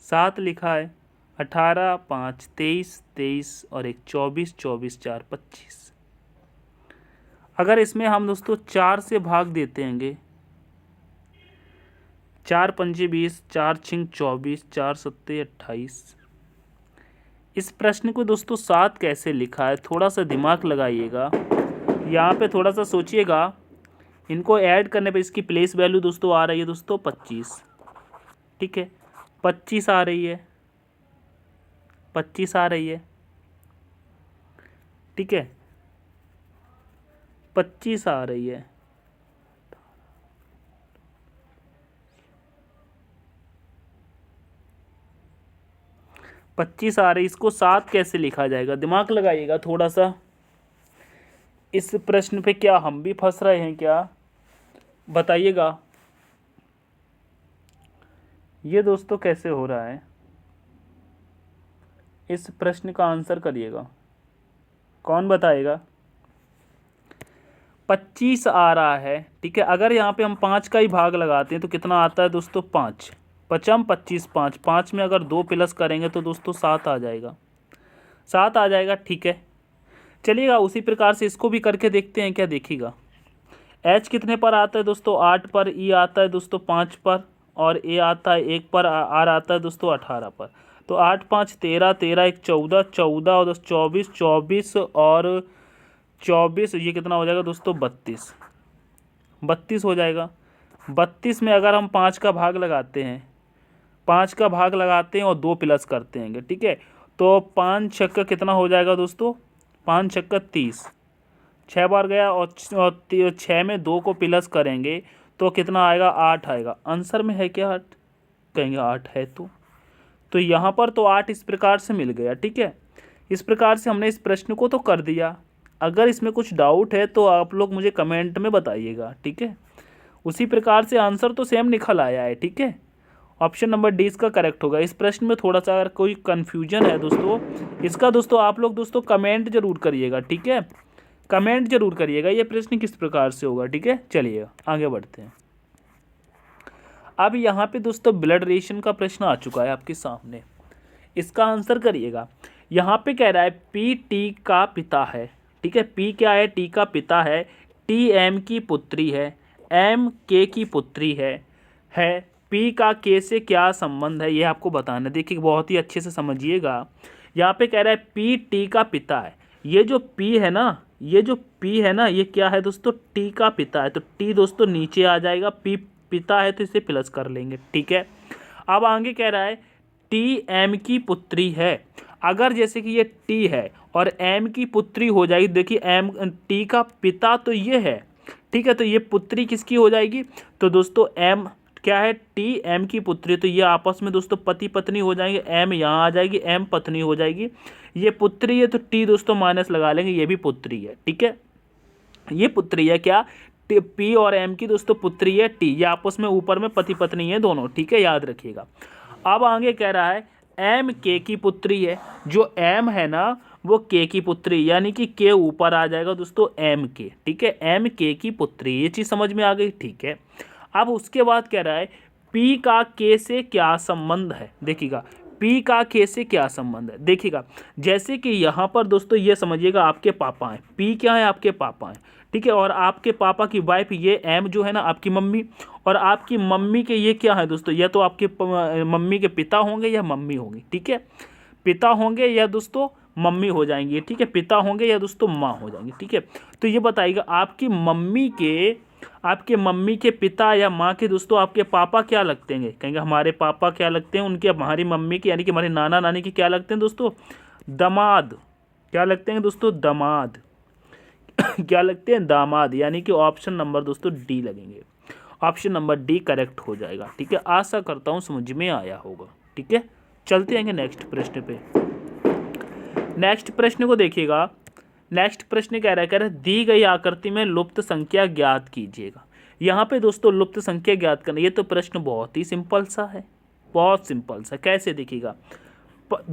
7 लिखा है। 18 5 23, 23 और 1 24, 24 4 25। अगर इसमें हम दोस्तों 4 से भाग देते हैंगे, 4 पंजे 20, 4 छिंग 24, 4 सत्ते 28। इस प्रश्न को दोस्तों 7 कैसे लिखा है, थोड़ा सा दिमाग लगाइएगा, यहाँ पे थोड़ा सा सोचिएगा। इनको ऐड करने पे इसकी प्लेस वैल्यू दोस्तों आ रही है दोस्तों 25, ठीक है। 25 आ रही है, 25 आ रही है, ठीक है, 25 आ रही है। पच्चीस आ रही, इसको 7 कैसे लिखा जाएगा? दिमाग लगाइएगा थोड़ा सा। इस प्रश्न पे क्या हम भी फंस रहे हैं क्या? बताइएगा। ये दोस्तों कैसे हो रहा है? इस प्रश्न का आंसर करिएगा, कौन बताएगा? 25 आ रहा है, ठीक है। अगर यहाँ पे हम 5 का ही भाग लगाते हैं तो कितना आता है दोस्तों? 5 पचम 25, 5 5 में अगर 2 प्लस करेंगे तो दोस्तों 7 आ जाएगा, 7 आ जाएगा, ठीक है। चलिएगा उसी प्रकार से इसको भी करके देखते हैं क्या। देखिएगा H कितने पर आता है दोस्तों? 8 पर। E आता है दोस्तों 5 पर और A आता है 1 पर। R आता है दोस्तों 18 पर। तो 8 5 13, 13 1 14, 14 और 10 24, 24 और 24, ये कितना हो जाएगा दोस्तों? 32, 32 हो जाएगा। 32 में अगर हम 5 का भाग लगाते हैं, 5 का भाग लगाते हैं और 2 प्लस करते हैं, ठीक है, तो 5 छक्का कितना हो जाएगा दोस्तों? 5 छक्का 30, 6 बार गया और 6 में 2 को प्लस करेंगे तो कितना आएगा? 8 आएगा। आंसर में है क्या 8? कहेंगे 8 है तो यहाँ पर तो 8 इस प्रकार से मिल गया, ठीक है। इस प्रकार से हमने इस प्रश्न को तो कर दिया। अगर इसमें कुछ डाउट है तो आप लोग मुझे कमेंट में बताइएगा, ठीक है। उसी प्रकार से आंसर तो सेम निकल आया है, ठीक है। ऑप्शन नंबर डी इसका करेक्ट होगा। इस प्रश्न में थोड़ा सा अगर कोई कन्फ्यूजन है दोस्तों, इसका दोस्तों आप लोग दोस्तों कमेंट जरूर करिएगा, ठीक है। कमेंट जरूर करिएगा ये प्रश्न किस प्रकार से होगा। ठीक है, चलिए आगे बढ़ते हैं। अब यहाँ पे दोस्तों ब्लड रिलेशन का प्रश्न आ चुका है आपके सामने, इसका आंसर करिएगा। यहाँ पे कह रहा है पी टी का पिता है। ठीक है, पी क्या है, टी का पिता है, टी एम की पुत्री है, एम के की पुत्री है पी का के से क्या संबंध है, ये आपको बताना है। देखिए बहुत ही अच्छे से समझिएगा। यहाँ पे कह रहा है पी टी का पिता है, ये जो पी है ना, ये जो पी है ना, ये क्या है दोस्तों, टी का पिता है। तो टी दोस्तों नीचे आ जाएगा, पी पिता है तो इसे प्लस कर लेंगे। ठीक है, अब आगे कह रहा है टी एम की पुत्री है। अगर जैसे कि ये टी है और एम की पुत्री हो जाएगी, देखिए एम टी का पिता तो ये है, ठीक है, तो ये पुत्री किसकी हो जाएगी, तो दोस्तों एम क्या है, टी एम की पुत्री, तो ये आपस में दोस्तों पति पत्नी हो जाएंगे। एम यहाँ आ जाएगी, एम पत्नी हो जाएगी, ये पुत्री है तो टी दोस्तों माइनस लगा लेंगे, ये भी पुत्री है। ठीक है, ये पुत्री है क्या, पी और एम की दोस्तों पुत्री है टी, ये आपस में ऊपर में पति पत्नी है दोनों। ठीक है, याद रखिएगा। अब आगे कह रहा है एम के की पुत्री है, जो एम है ना वो के की पुत्री, यानी कि के ऊपर आ जाएगा दोस्तों एम के। ठीक है, एम के की पुत्री, ये चीज़ समझ में आ गई। ठीक है, अब उसके बाद कह रहा है पी का के से क्या संबंध है। देखिएगा पी का के से क्या संबंध है, देखिएगा जैसे कि यहाँ पर दोस्तों ये समझिएगा आपके पापा हैं, पी क्या है, आपके पापा हैं। ठीक है, और आपके पापा की वाइफ ये एम जो है ना आपकी मम्मी, और आपकी मम्मी के ये क्या है दोस्तों, या तो आपके मम्मी के पिता होंगे या मम्मी होंगी। ठीक है, पिता होंगे या दोस्तों मम्मी हो जाएंगी। ठीक है, पिता होंगे या दोस्तों माँ हो जाएंगी। ठीक है, तो ये बताइएगा आपके मम्मी के पिता या माँ के दोस्तों आपके पापा क्या लगते हैं, कहेंगे हमारे पापा क्या लगते हैं, उनके हमारी मम्मी के यानी कि हमारे नाना नानी के क्या लगते हैं दोस्तों, दामाद। क्या लगते हैं दोस्तों, दामाद। क्या लगते हैं, दामाद, यानी कि ऑप्शन नंबर दोस्तों डी लगेंगे। ऑप्शन नंबर डी करेक्ट हो जाएगा। ठीक है, आशा करता हूँ समझ में आया होगा। ठीक है, चलते हैं नेक्स्ट प्रश्न पे। नेक्स्ट प्रश्न को देखिएगा। नेक्स्ट प्रश्न कह रहा है दी गई आकृति में लुप्त संख्या ज्ञात कीजिएगा। यहाँ पे दोस्तों लुप्त संख्या ज्ञात करना, ये तो प्रश्न बहुत ही सिंपल सा है, बहुत सिंपल सा। कैसे देखिएगा,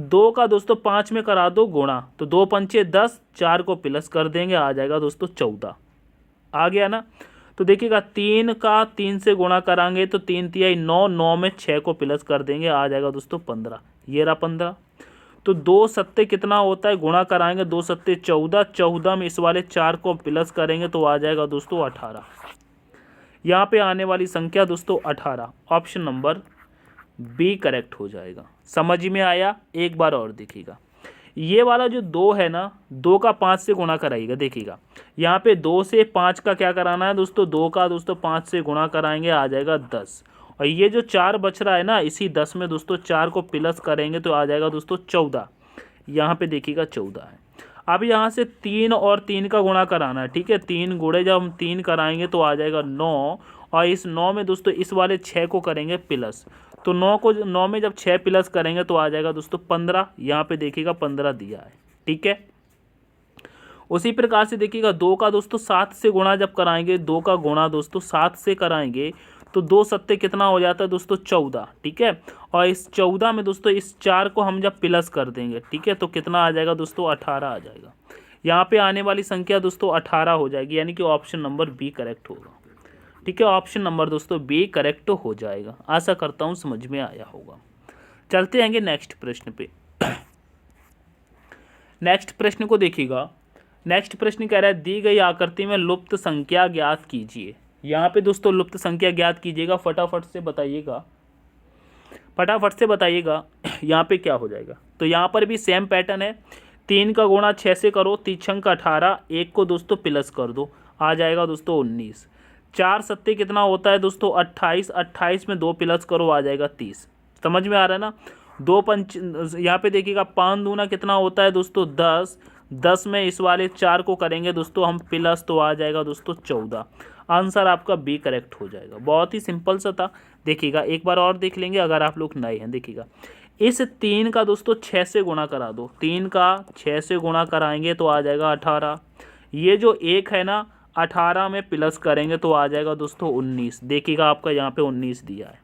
2 का दोस्तों 5 में करा दो गुणा, तो 2 पंचे 10, 4 को प्लस कर देंगे, आ जाएगा दोस्तों 14। आ गया ना। तो देखिएगा 3 का 3 से गुणा कराएंगे तो 3 तिहाई 9, 9 में 6 को प्लस कर देंगे, आ जाएगा दोस्तों 15। ये रहा 15। तो 2 सत्ते कितना होता है, गुणा कराएंगे 2 सत्ते 14, 14 में इस वाले 4 को प्लस करेंगे तो आ जाएगा दोस्तों 18। यहाँ पे आने वाली संख्या दोस्तों 18, ऑप्शन नंबर बी करेक्ट हो जाएगा। समझ में आया, एक बार और देखिएगा। ये वाला जो 2 है ना, 2 का 5 से गुणा कराइएगा। देखिएगा यहाँ पे 2 से 5 का क्या कराना है दोस्तों, 2 का दोस्तों 5 से गुणा कराएंगे, आ जाएगा 10। और ये जो 4 बच रहा है ना, इसी 10 में दोस्तों 4 को प्लस करेंगे तो आ जाएगा दोस्तों 14। यहाँ पे देखिएगा 14 है। अब यहाँ से 3 और 3 का गुणा कराना है। ठीक है, 3 गुणे जब हम 3 कराएंगे तो आ जाएगा 9, और इस 9 में दोस्तों इस वाले 6 को करेंगे प्लस, तो 9 में जब 6 प्लस करेंगे तो आ जाएगा दोस्तों 15। यहाँ पे देखिएगा 15 दिया है। ठीक है, उसी प्रकार से देखिएगा 2 का दोस्तों 7 से गुणा जब कराएंगे, 2 का गुणा दोस्तों 7 से कराएंगे तो 2 सत्ते कितना हो जाता है दोस्तों 14। ठीक है, और इस 14 में दोस्तों इस 4 को हम जब प्लस कर देंगे, ठीक है, तो कितना आ जाएगा दोस्तों 18 आ जाएगा। यहाँ पे आने वाली संख्या दोस्तों 18 हो जाएगी, यानी कि ऑप्शन नंबर बी करेक्ट होगा। ठीक है, ऑप्शन नंबर दोस्तों बी करेक्ट हो जाएगा। आशा करता हूँ समझ में आया होगा। चलते आएंगे नेक्स्ट प्रश्न पे। नेक्स्ट प्रश्न को देखिएगा। नेक्स्ट प्रश्न कह रहा है दी गई आकृति में लुप्त संख्या ज्ञात कीजिए। यहाँ पे दोस्तों लुप्त संख्या ज्ञात कीजिएगा, फटाफट से बताइएगा, फटाफट से बताइएगा यहाँ पे क्या हो जाएगा। तो यहाँ पर भी सेम पैटर्न है, 3 का गुणा 6 से करो, 3 छंग का 18, 1 को दोस्तों प्लस कर दो, आ जाएगा दोस्तों 19। 4 सत्ते कितना होता है दोस्तों 28, 28 में 2 प्लस करो, आ जाएगा 30। समझ में आ रहा है ना। 2 पंच, यहाँ पे देखिएगा 5 दूना कितना होता है दोस्तों 10, 10 में इस वाले 4 को करेंगे दोस्तों हम प्लस, तो आ जाएगा दोस्तों 14। आंसर आपका बी करेक्ट हो जाएगा। बहुत ही सिंपल सा था। देखिएगा एक बार और देख लेंगे अगर आप लोग नए हैं। देखिएगा इस 3 का दोस्तों 6 से गुणा करा दो, 3 का 6 से गुणा कराएंगे तो आ जाएगा 18। ये जो 1 है ना 18 में प्लस करेंगे तो आ जाएगा दोस्तों 19। देखिएगा आपका यहाँ पे 19 दिया है।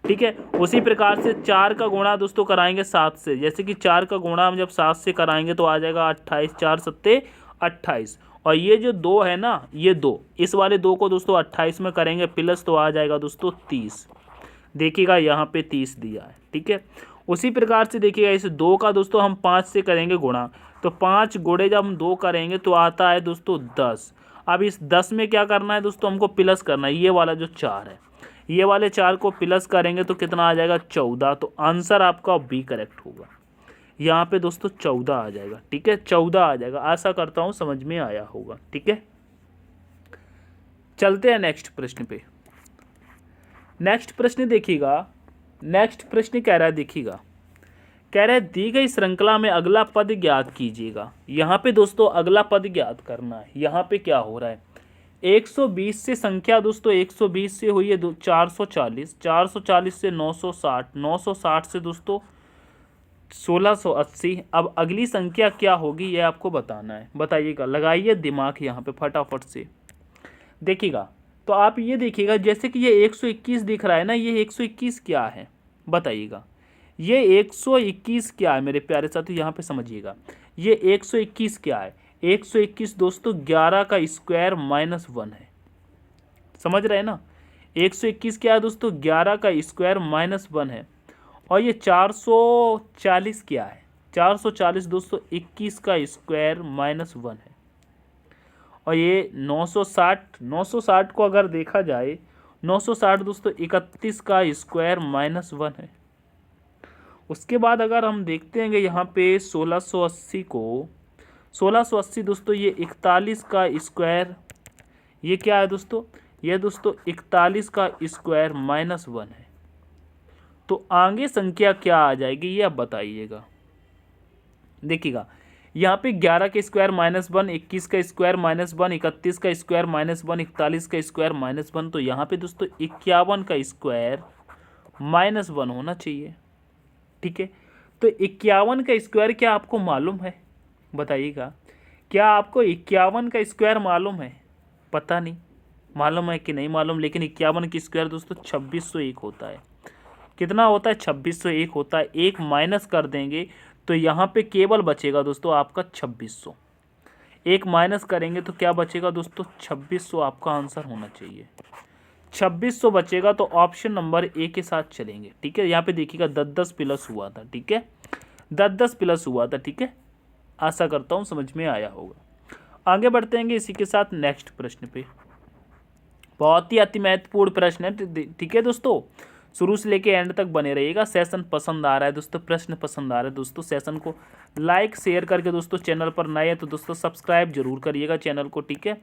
ठीक है, उसी प्रकार से 4 का गुणा दोस्तों कराएंगे 7 से, जैसे कि 4 का गुणा हम जब 7 से कराएंगे तो आ जाएगा 28, 4 सत्ते 28, और ये जो 2 है ना, ये 2, इस वाले 2 को दोस्तों 28 में करेंगे प्लस तो आ जाएगा दोस्तों 30। देखिएगा यहाँ पे 30 दिया है, ठीक है। उसी प्रकार से देखिएगा इस 2 का दोस्तों हम 5 से करेंगे गुणा, तो 5 गुणे जब हम 2 करेंगे तो आता है दोस्तों 10। अब इस 10 में क्या करना है दोस्तों, हमको प्लस करना है, ये वाला जो 4 है, ये वाले 4 को प्लस करेंगे तो कितना आ जाएगा 14। तो आंसर आपका बी करेक्ट होगा, यहाँ पे दोस्तों 14 आ जाएगा, ठीक है, 14 आ जाएगा। आशा करता हूँ समझ में आया होगा, ठीक है। चलते हैं नेक्स्ट प्रश्न पे। नेक्स्ट प्रश्न देखिएगा, नेक्स्ट प्रश्न कह रहा है, देखिएगा कह रहा है दी गई श्रृंखला में अगला पद ज्ञात कीजिएगा। यहाँ पे दोस्तों अगला पद ज्ञात करना है। यहाँ पे क्या हो रहा है, 120 से संख्या दोस्तों 120 से हुई है 440, 440 से 960, 960 से दोस्तों 1680। अब अगली संख्या क्या होगी ये आपको बताना है, बताइएगा, लगाइए दिमाग यहाँ पे फटाफट से। देखिएगा तो आप ये देखिएगा, जैसे कि ये 121 दिख रहा है ना, ये 121 क्या है बताइएगा, ये 121 क्या है मेरे प्यारे साथी, यहाँ पे समझिएगा, ये 121 क्या है, 121 दोस्तों 11 का स्क्वायर माइनस 1 है, समझ रहे हैं ना। 121 क्या है दोस्तों, 11 का स्क्वायर माइनस 1 है। और ये 440 क्या है, 440 दोस्तों 21 का स्क्वायर माइनस 1 है। और ये 960 को अगर देखा जाए, 960 दोस्तों 31 का स्क्वायर माइनस 1 है। उसके बाद अगर हम देखते हैं कि यहाँ पे 1680 को, 1680 दोस्तों ये 41 का स्क्वायर, ये क्या है दोस्तों, ये दोस्तों 41 का स्क्वायर माइनस 1 है। तो आगे संख्या क्या आ जाएगी ये आप बताइएगा। देखिएगा यहाँ पे 11 का स्क्वायर माइनस 1, 21 का स्क्वायर माइनस 1, 31 का स्क्वायर माइनस 1, 41 का स्क्वायर माइनस 1, तो यहाँ पे दोस्तों 51 का स्क्वायर माइनस 1 होना चाहिए, ठीक है। तो 51 का स्क्वायर क्या आपको मालूम है, बताइएगा, क्या आपको 51 का स्क्वायर मालूम है? पता नहीं मालूम है कि नहीं मालूम, लेकिन 51 की स्क्वायर दोस्तों 2601 होता है। कितना होता है, 2601 होता है। एक माइनस कर देंगे तो यहाँ पे केवल बचेगा दोस्तों आपका 2600। एक माइनस करेंगे तो क्या बचेगा दोस्तों, 2600 आपका आंसर होना चाहिए। 2600 बचेगा तो ऑप्शन नंबर ए के साथ चलेंगे, ठीक है। यहाँ पे देखिएगा 10-10 प्लस हुआ था, ठीक है, 10-10 प्लस हुआ था, ठीक है। आशा करता हूँ समझ में आया होगा। आगे बढ़ते हैं इसी के साथ नेक्स्ट प्रश्न पे। बहुत ही अति महत्वपूर्ण प्रश्न है, ठीक है दोस्तों, शुरू से लेके एंड तक बने रहिएगा। सेशन पसंद आ रहा है दोस्तों, प्रश्न पसंद आ रहा है दोस्तों, सेशन को लाइक शेयर करके दोस्तों, चैनल पर नए हैं तो दोस्तों सब्सक्राइब जरूर करिएगा चैनल को, ठीक है।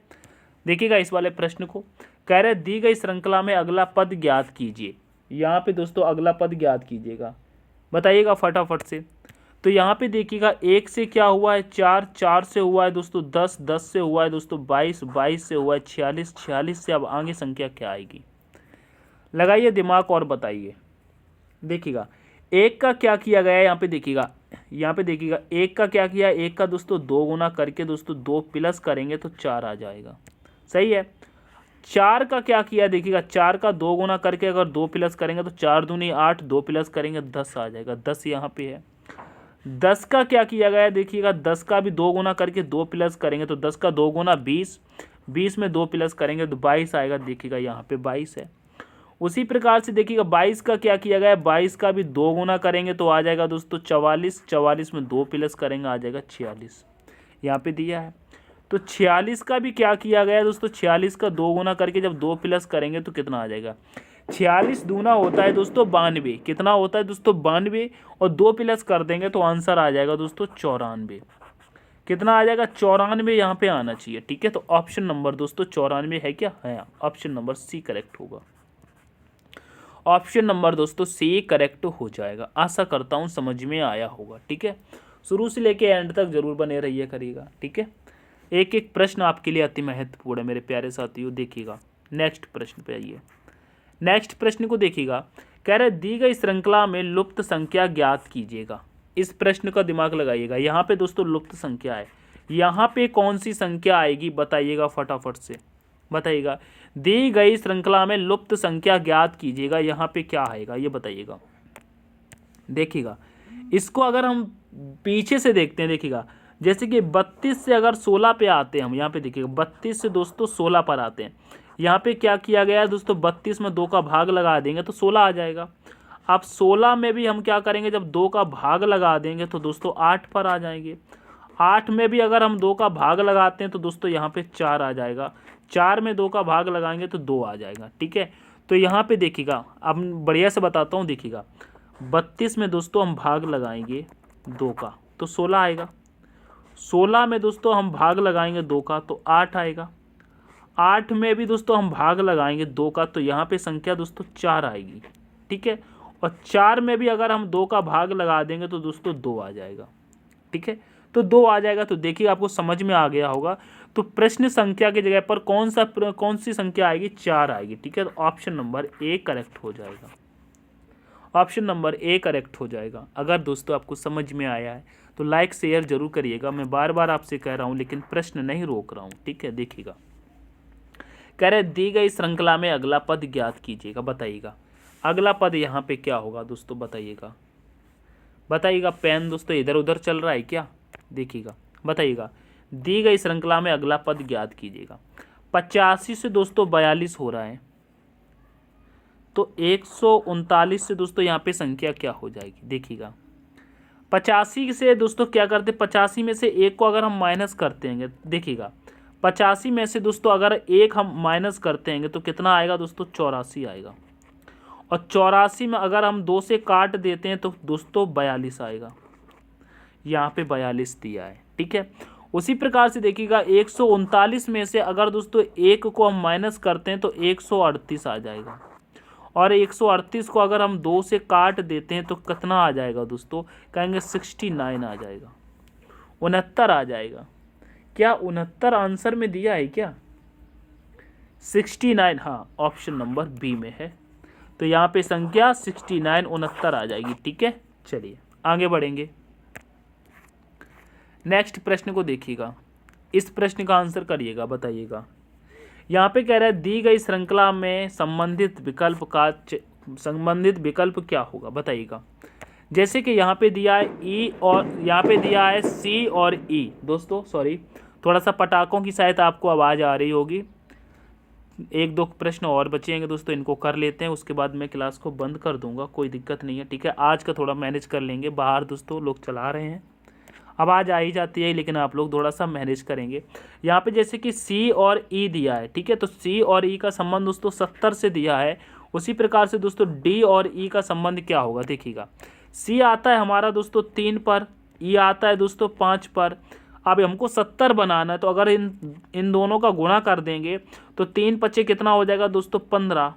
देखिएगा इस वाले प्रश्न को, कह रहे दी गई श्रृंखला में अगला पद ज्ञात कीजिए। यहाँ पे दोस्तों अगला पद ज्ञात कीजिएगा, बताइएगा फटाफट से। तो यहाँ पे देखिएगा 1 से क्या हुआ है, 4, 4 से हुआ है दोस्तों 10, 10 से हुआ है दोस्तों 22, 22 से हुआ है 46, 46 से अब आगे संख्या क्या आएगी, लगाइए दिमाग और बताइए। देखिएगा 1 का क्या किया गया है, यहाँ पे देखिएगा, यहाँ पे देखिएगा 1 का क्या किया है, 1 का दोस्तों 2 गुना करके दोस्तों 2 प्लस करेंगे तो 4 आ जाएगा, सही है। 4 का क्या किया, देखिएगा 4 का 2 गुना करके अगर 2 प्लस करेंगे तो 4 दूनी 8, 2 प्लस करेंगे 10 आ जाएगा, 10 यहाँ पे है। 10 का क्या किया गया है, देखिएगा 10 का भी 2 गुना करके 2 प्लस करेंगे तो 10 का 2 गुना 20, 20 में 2 प्लस करेंगे तो 22 आएगा, देखिएगा यहाँ पे 22 है। उसी प्रकार से देखिएगा 22 का क्या किया गया है, 22 का भी 2 गुना करेंगे तो आ जाएगा दोस्तों 44, 44 में 2 प्लस करेंगे आ जाएगा 46, यहाँ पे दिया है। तो 46 का भी क्या किया गया है दोस्तों, 46 का 2 गुना करके जब 2 प्लस करेंगे तो कितना आ जाएगा, 46 दूना होता है दोस्तों 92, कितना होता है दोस्तों 92, और 2 प्लस कर देंगे तो आंसर आ जाएगा दोस्तों 94, कितना आ जाएगा 94 यहाँ पे आना चाहिए, ठीक है। तो ऑप्शन नंबर दोस्तों 94 है क्या, है, ऑप्शन नंबर सी करेक्ट होगा, ऑप्शन नंबर दोस्तों सी करेक्ट हो जाएगा। आशा करता हूँ समझ में आया होगा, ठीक है। शुरू से लेके एंड तक जरूर बने रहिए करिएगा, ठीक है। एक एक प्रश्न आपके लिए अति महत्वपूर्ण है मेरे प्यारे साथियों। देखिएगा नेक्स्ट प्रश्न पे आइए, नेक्स्ट प्रश्न को देखिएगा, कह रहे दी गई श्रृंखला में लुप्त संख्या ज्ञात कीजिएगा। इस प्रश्न का दिमाग लगाइएगा, यहाँ पे दोस्तों लुप्त संख्या है, यहाँ पे कौन सी संख्या आएगी बताइएगा फटाफट से, बताइएगा। दी गई श्रृंखला में लुप्त संख्या ज्ञात कीजिएगा, यहाँ पे क्या आएगा ये बताइएगा। देखिएगा इसको अगर हम पीछे से देखते हैं, देखिएगा जैसे कि 32 से अगर 16 पे आते हैं हम, यहाँ पे देखिएगा 32 से दोस्तों 16 पर आते हैं। यहाँ पे क्या किया गया है दोस्तों, 32 में 2 का भाग लगा देंगे तो 16 आ जाएगा। अब 16 में भी हम क्या करेंगे, जब 2 का भाग लगा देंगे तो दोस्तों 8 पर आ जाएंगे। 8 में भी अगर हम 2 का भाग लगाते हैं तो दोस्तों यहाँ पे 4 आ जाएगा। 4 में 2 का भाग लगाएंगे तो 2 आ जाएगा। ठीक है, तो यहाँ पे देखिएगा, अब बढ़िया से बताता हूँ, देखिएगा 32 में दोस्तों हम भाग लगाएंगे 2 का तो 16 आएगा। 16 में दोस्तों हम भाग लगाएंगे 2 का तो 8 आएगा। 8 में भी दोस्तों हम भाग लगाएंगे 2 का तो यहाँ पे संख्या दोस्तों 4 आएगी। ठीक है, और 4 में भी अगर हम 2 का भाग लगा देंगे तो दोस्तों 2 आ जाएगा। ठीक है, तो 2 आ जाएगा। तो देखिए आपको समझ में आ गया होगा। तो प्रश्न संख्या की जगह पर कौन सी संख्या आएगी, 4 आएगी। ठीक है, तो ऑप्शन नंबर ए करेक्ट हो जाएगा। ऑप्शन नंबर ए करेक्ट हो जाएगा। अगर दोस्तों आपको समझ में आया है तो लाइक शेयर जरूर करिएगा। मैं बार बार आपसे कह रहा हूँ लेकिन प्रश्न नहीं रोक रहा हूँ। ठीक है, देखिएगा, कह रहे दी गई श्रृंखला में अगला पद ज्ञात कीजिएगा। बताइएगा अगला पद यहाँ पे क्या होगा दोस्तों, बताइएगा। पेन दोस्तों इधर उधर चल रहा है क्या, देखिएगा, बताइएगा। दी गई श्रृंखला में अगला पद ज्ञात कीजिएगा। 85 से दोस्तों 42 हो रहा है तो 139 से दोस्तों यहाँ पे संख्या क्या हो जाएगी, देखिएगा। 85 से दोस्तों क्या करते, 85 में से 1 को अगर हम माइनस करते हैं, देखिएगा 85 में से दोस्तों अगर 1 हम माइनस करते हैं तो कितना आएगा दोस्तों, 84 आएगा। और 84 में अगर हम 2 से काट देते हैं तो दोस्तों 42 आएगा। यहाँ पे 42 दिया है। ठीक है, उसी प्रकार से देखिएगा 139 में से अगर दोस्तों 1 को हम माइनस करते हैं तो 138 आ जाएगा। और 138 को अगर हम 2 से काट देते हैं तो कितना आ जाएगा दोस्तों, कहेंगे 69 आ जाएगा, 69 आ जाएगा। क्या 69 आंसर में दिया है क्या, 69? हाँ, ऑप्शन नंबर बी में है। तो यहाँ पे संख्या 69 69 आ जाएगी। ठीक है, चलिए आगे बढ़ेंगे। नेक्स्ट प्रश्न को देखिएगा, इस प्रश्न का आंसर करिएगा, बताइएगा। यहाँ पे कह रहा है दी गई श्रृंखला में संबंधित विकल्प क्या होगा, बताइएगा। जैसे कि यहाँ पे दिया है ई और यहाँ पे दिया है सी और ई। दोस्तों सॉरी, थोड़ा सा पटाखों की शायद आपको आवाज़ आ रही होगी। 1-2 प्रश्न और बचेंगे दोस्तों, इनको कर लेते हैं, उसके बाद मैं क्लास को बंद कर दूंगा, कोई दिक्कत नहीं है। ठीक है, आज का थोड़ा मैनेज कर लेंगे, बाहर दोस्तों लोग चला रहे हैं, आवाज़ आ ही जाती है, लेकिन आप लोग थोड़ा सा मैनेज करेंगे। यहाँ पे जैसे कि सी और ई दिया है, ठीक है, तो सी और ई का संबंध दोस्तों 70 से दिया है। उसी प्रकार से दोस्तों डी और ई का संबंध क्या होगा, देखिएगा। सी आता है हमारा दोस्तों 3 पर, ई आता है दोस्तों 5 पर। अब हमको 70 बनाना है तो अगर इन दोनों का गुणा कर देंगे तो 3 पचे कितना हो जाएगा दोस्तों, 15।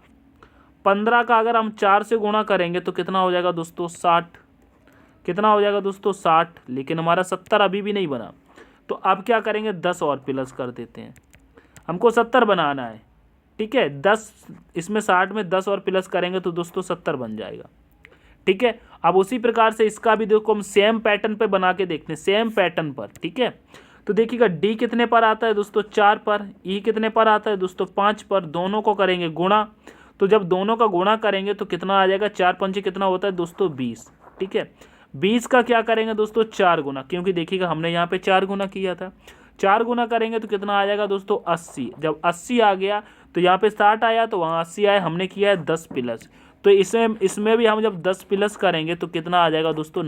15 का अगर हम 4 से गुणा करेंगे तो कितना हो जाएगा दोस्तों, 60। कितना हो जाएगा दोस्तों, 60। लेकिन हमारा 70 अभी भी नहीं बना, तो अब क्या करेंगे, 10 और प्लस कर देते हैं। हमको 70 बनाना है, ठीक है, 10 इसमें 60 में 10 और प्लस करेंगे तो दोस्तों 70 बन जाएगा। ठीक है, अब उसी प्रकार से इसका भी देखो हम सेम पैटर्न पे बना के देखते हैं, सेम पैटर्न पर। ठीक है, तो देखिएगा डी कितने पर आता है दोस्तों, 4 पर। ई कितने पर आता है दोस्तों, 5 पर। दोनों को करेंगे गुणा, तो जब दोनों का गुणा करेंगे तो कितना आ जाएगा, 4 पंचे कितना होता है दोस्तों, 20। ठीक है, 20 का क्या करेंगे दोस्तों, 4 गुना, क्योंकि देखिएगा हमने यहाँ पे 4 गुना किया था। 4 गुना करेंगे तो कितना आ जाएगा दोस्तों, 80। जब 80 आ गया तो यहाँ पे 60 आया तो वहाँ 80 आया, हमने किया है 10 प्लस। तो इसमें भी हम जब 10 प्लस करेंगे तो कितना आ जाएगा दोस्तों,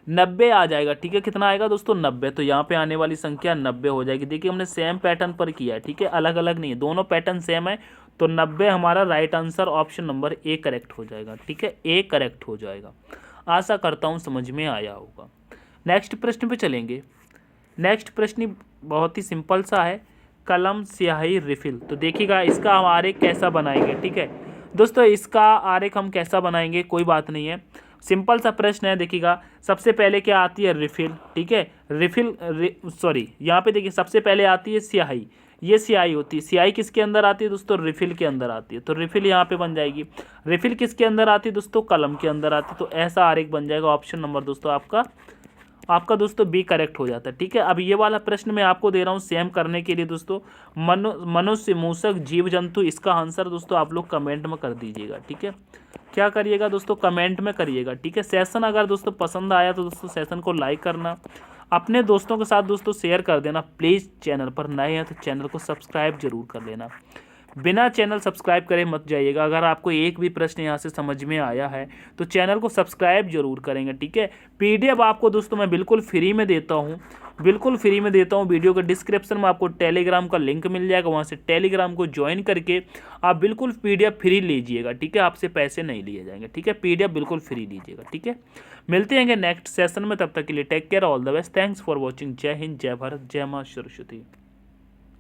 90 आ जाएगा। ठीक है, कितना आएगा दोस्तों, 90। तो यहाँ पे आने वाली संख्या 90 हो जाएगी। देखिए हमने सेम पैटर्न पर किया है, ठीक है, अलग अलग नहीं है, दोनों पैटर्न सेम है। तो 90 हमारा right answer option number A correct हो जाएगा। ठीक है, ए करेक्ट हो जाएगा। आशा करता हूँ समझ में आया होगा। नेक्स्ट प्रश्न पे चलेंगे। नेक्स्ट प्रश्न बहुत ही सिंपल सा है, कलम स्याही रिफिल। तो देखिएगा इसका हम आरेख कैसा बनाएंगे। ठीक है दोस्तों, इसका आरेख हम कैसा बनाएंगे, कोई बात नहीं है, सिंपल सा प्रश्न है। देखिएगा सबसे पहले क्या आती है, रिफिल। ठीक है, यहाँ पे देखिए सबसे पहले आती है स्याही, ये स्याही होती है। स्याही किसके अंदर आती है दोस्तों, रिफिल के अंदर आती है। तो रिफिल यहाँ पे बन जाएगी। रिफिल किसके अंदर आती है दोस्तों, कलम के अंदर आती है। तो ऐसा आरेख बन जाएगा। ऑप्शन नंबर दोस्तों आपका आपका दोस्तों बी करेक्ट हो जाता है। ठीक है, अब ये वाला प्रश्न मैं आपको दे रहा हूँ सेम करने के लिए दोस्तों। मनुष्य, मूषक, जीव जंतु, इसका आंसर दोस्तों आप लोग कमेंट में कर दीजिएगा। ठीक है, क्या करिएगा दोस्तों, कमेंट में करिएगा। ठीक है, सेशन अगर दोस्तों पसंद आया तो दोस्तों सेशन को लाइक करना, अपने दोस्तों के साथ दोस्तों शेयर कर देना। प्लीज़ चैनल पर नए हैं तो चैनल को सब्सक्राइब जरूर कर लेना। बिना चैनल सब्सक्राइब करे मत जाइएगा। अगर आपको एक भी प्रश्न यहाँ से समझ में आया है तो चैनल को सब्सक्राइब जरूर करेंगे। ठीक है, पीडीएफ आपको दोस्तों मैं बिल्कुल फ्री में देता हूँ, बिल्कुल फ्री में देता हूँ। वीडियो के डिस्क्रिप्शन में आपको टेलीग्राम का लिंक मिल जाएगा, वहाँ से टेलीग्राम को ज्वाइन करके आप बिल्कुल पीडीएफ फ्री लीजिएगा। ठीक है, आपसे पैसे नहीं लिए जाएंगे। ठीक है, पीडीएफ बिल्कुल फ्री लीजिएगा। ठीक है, मिलते हैं नेक्स्ट सेशन में, तब तक के लिए take care, all the best, thanks for watching. जय हिंद, जय भारत, जय माँ सरस्वती।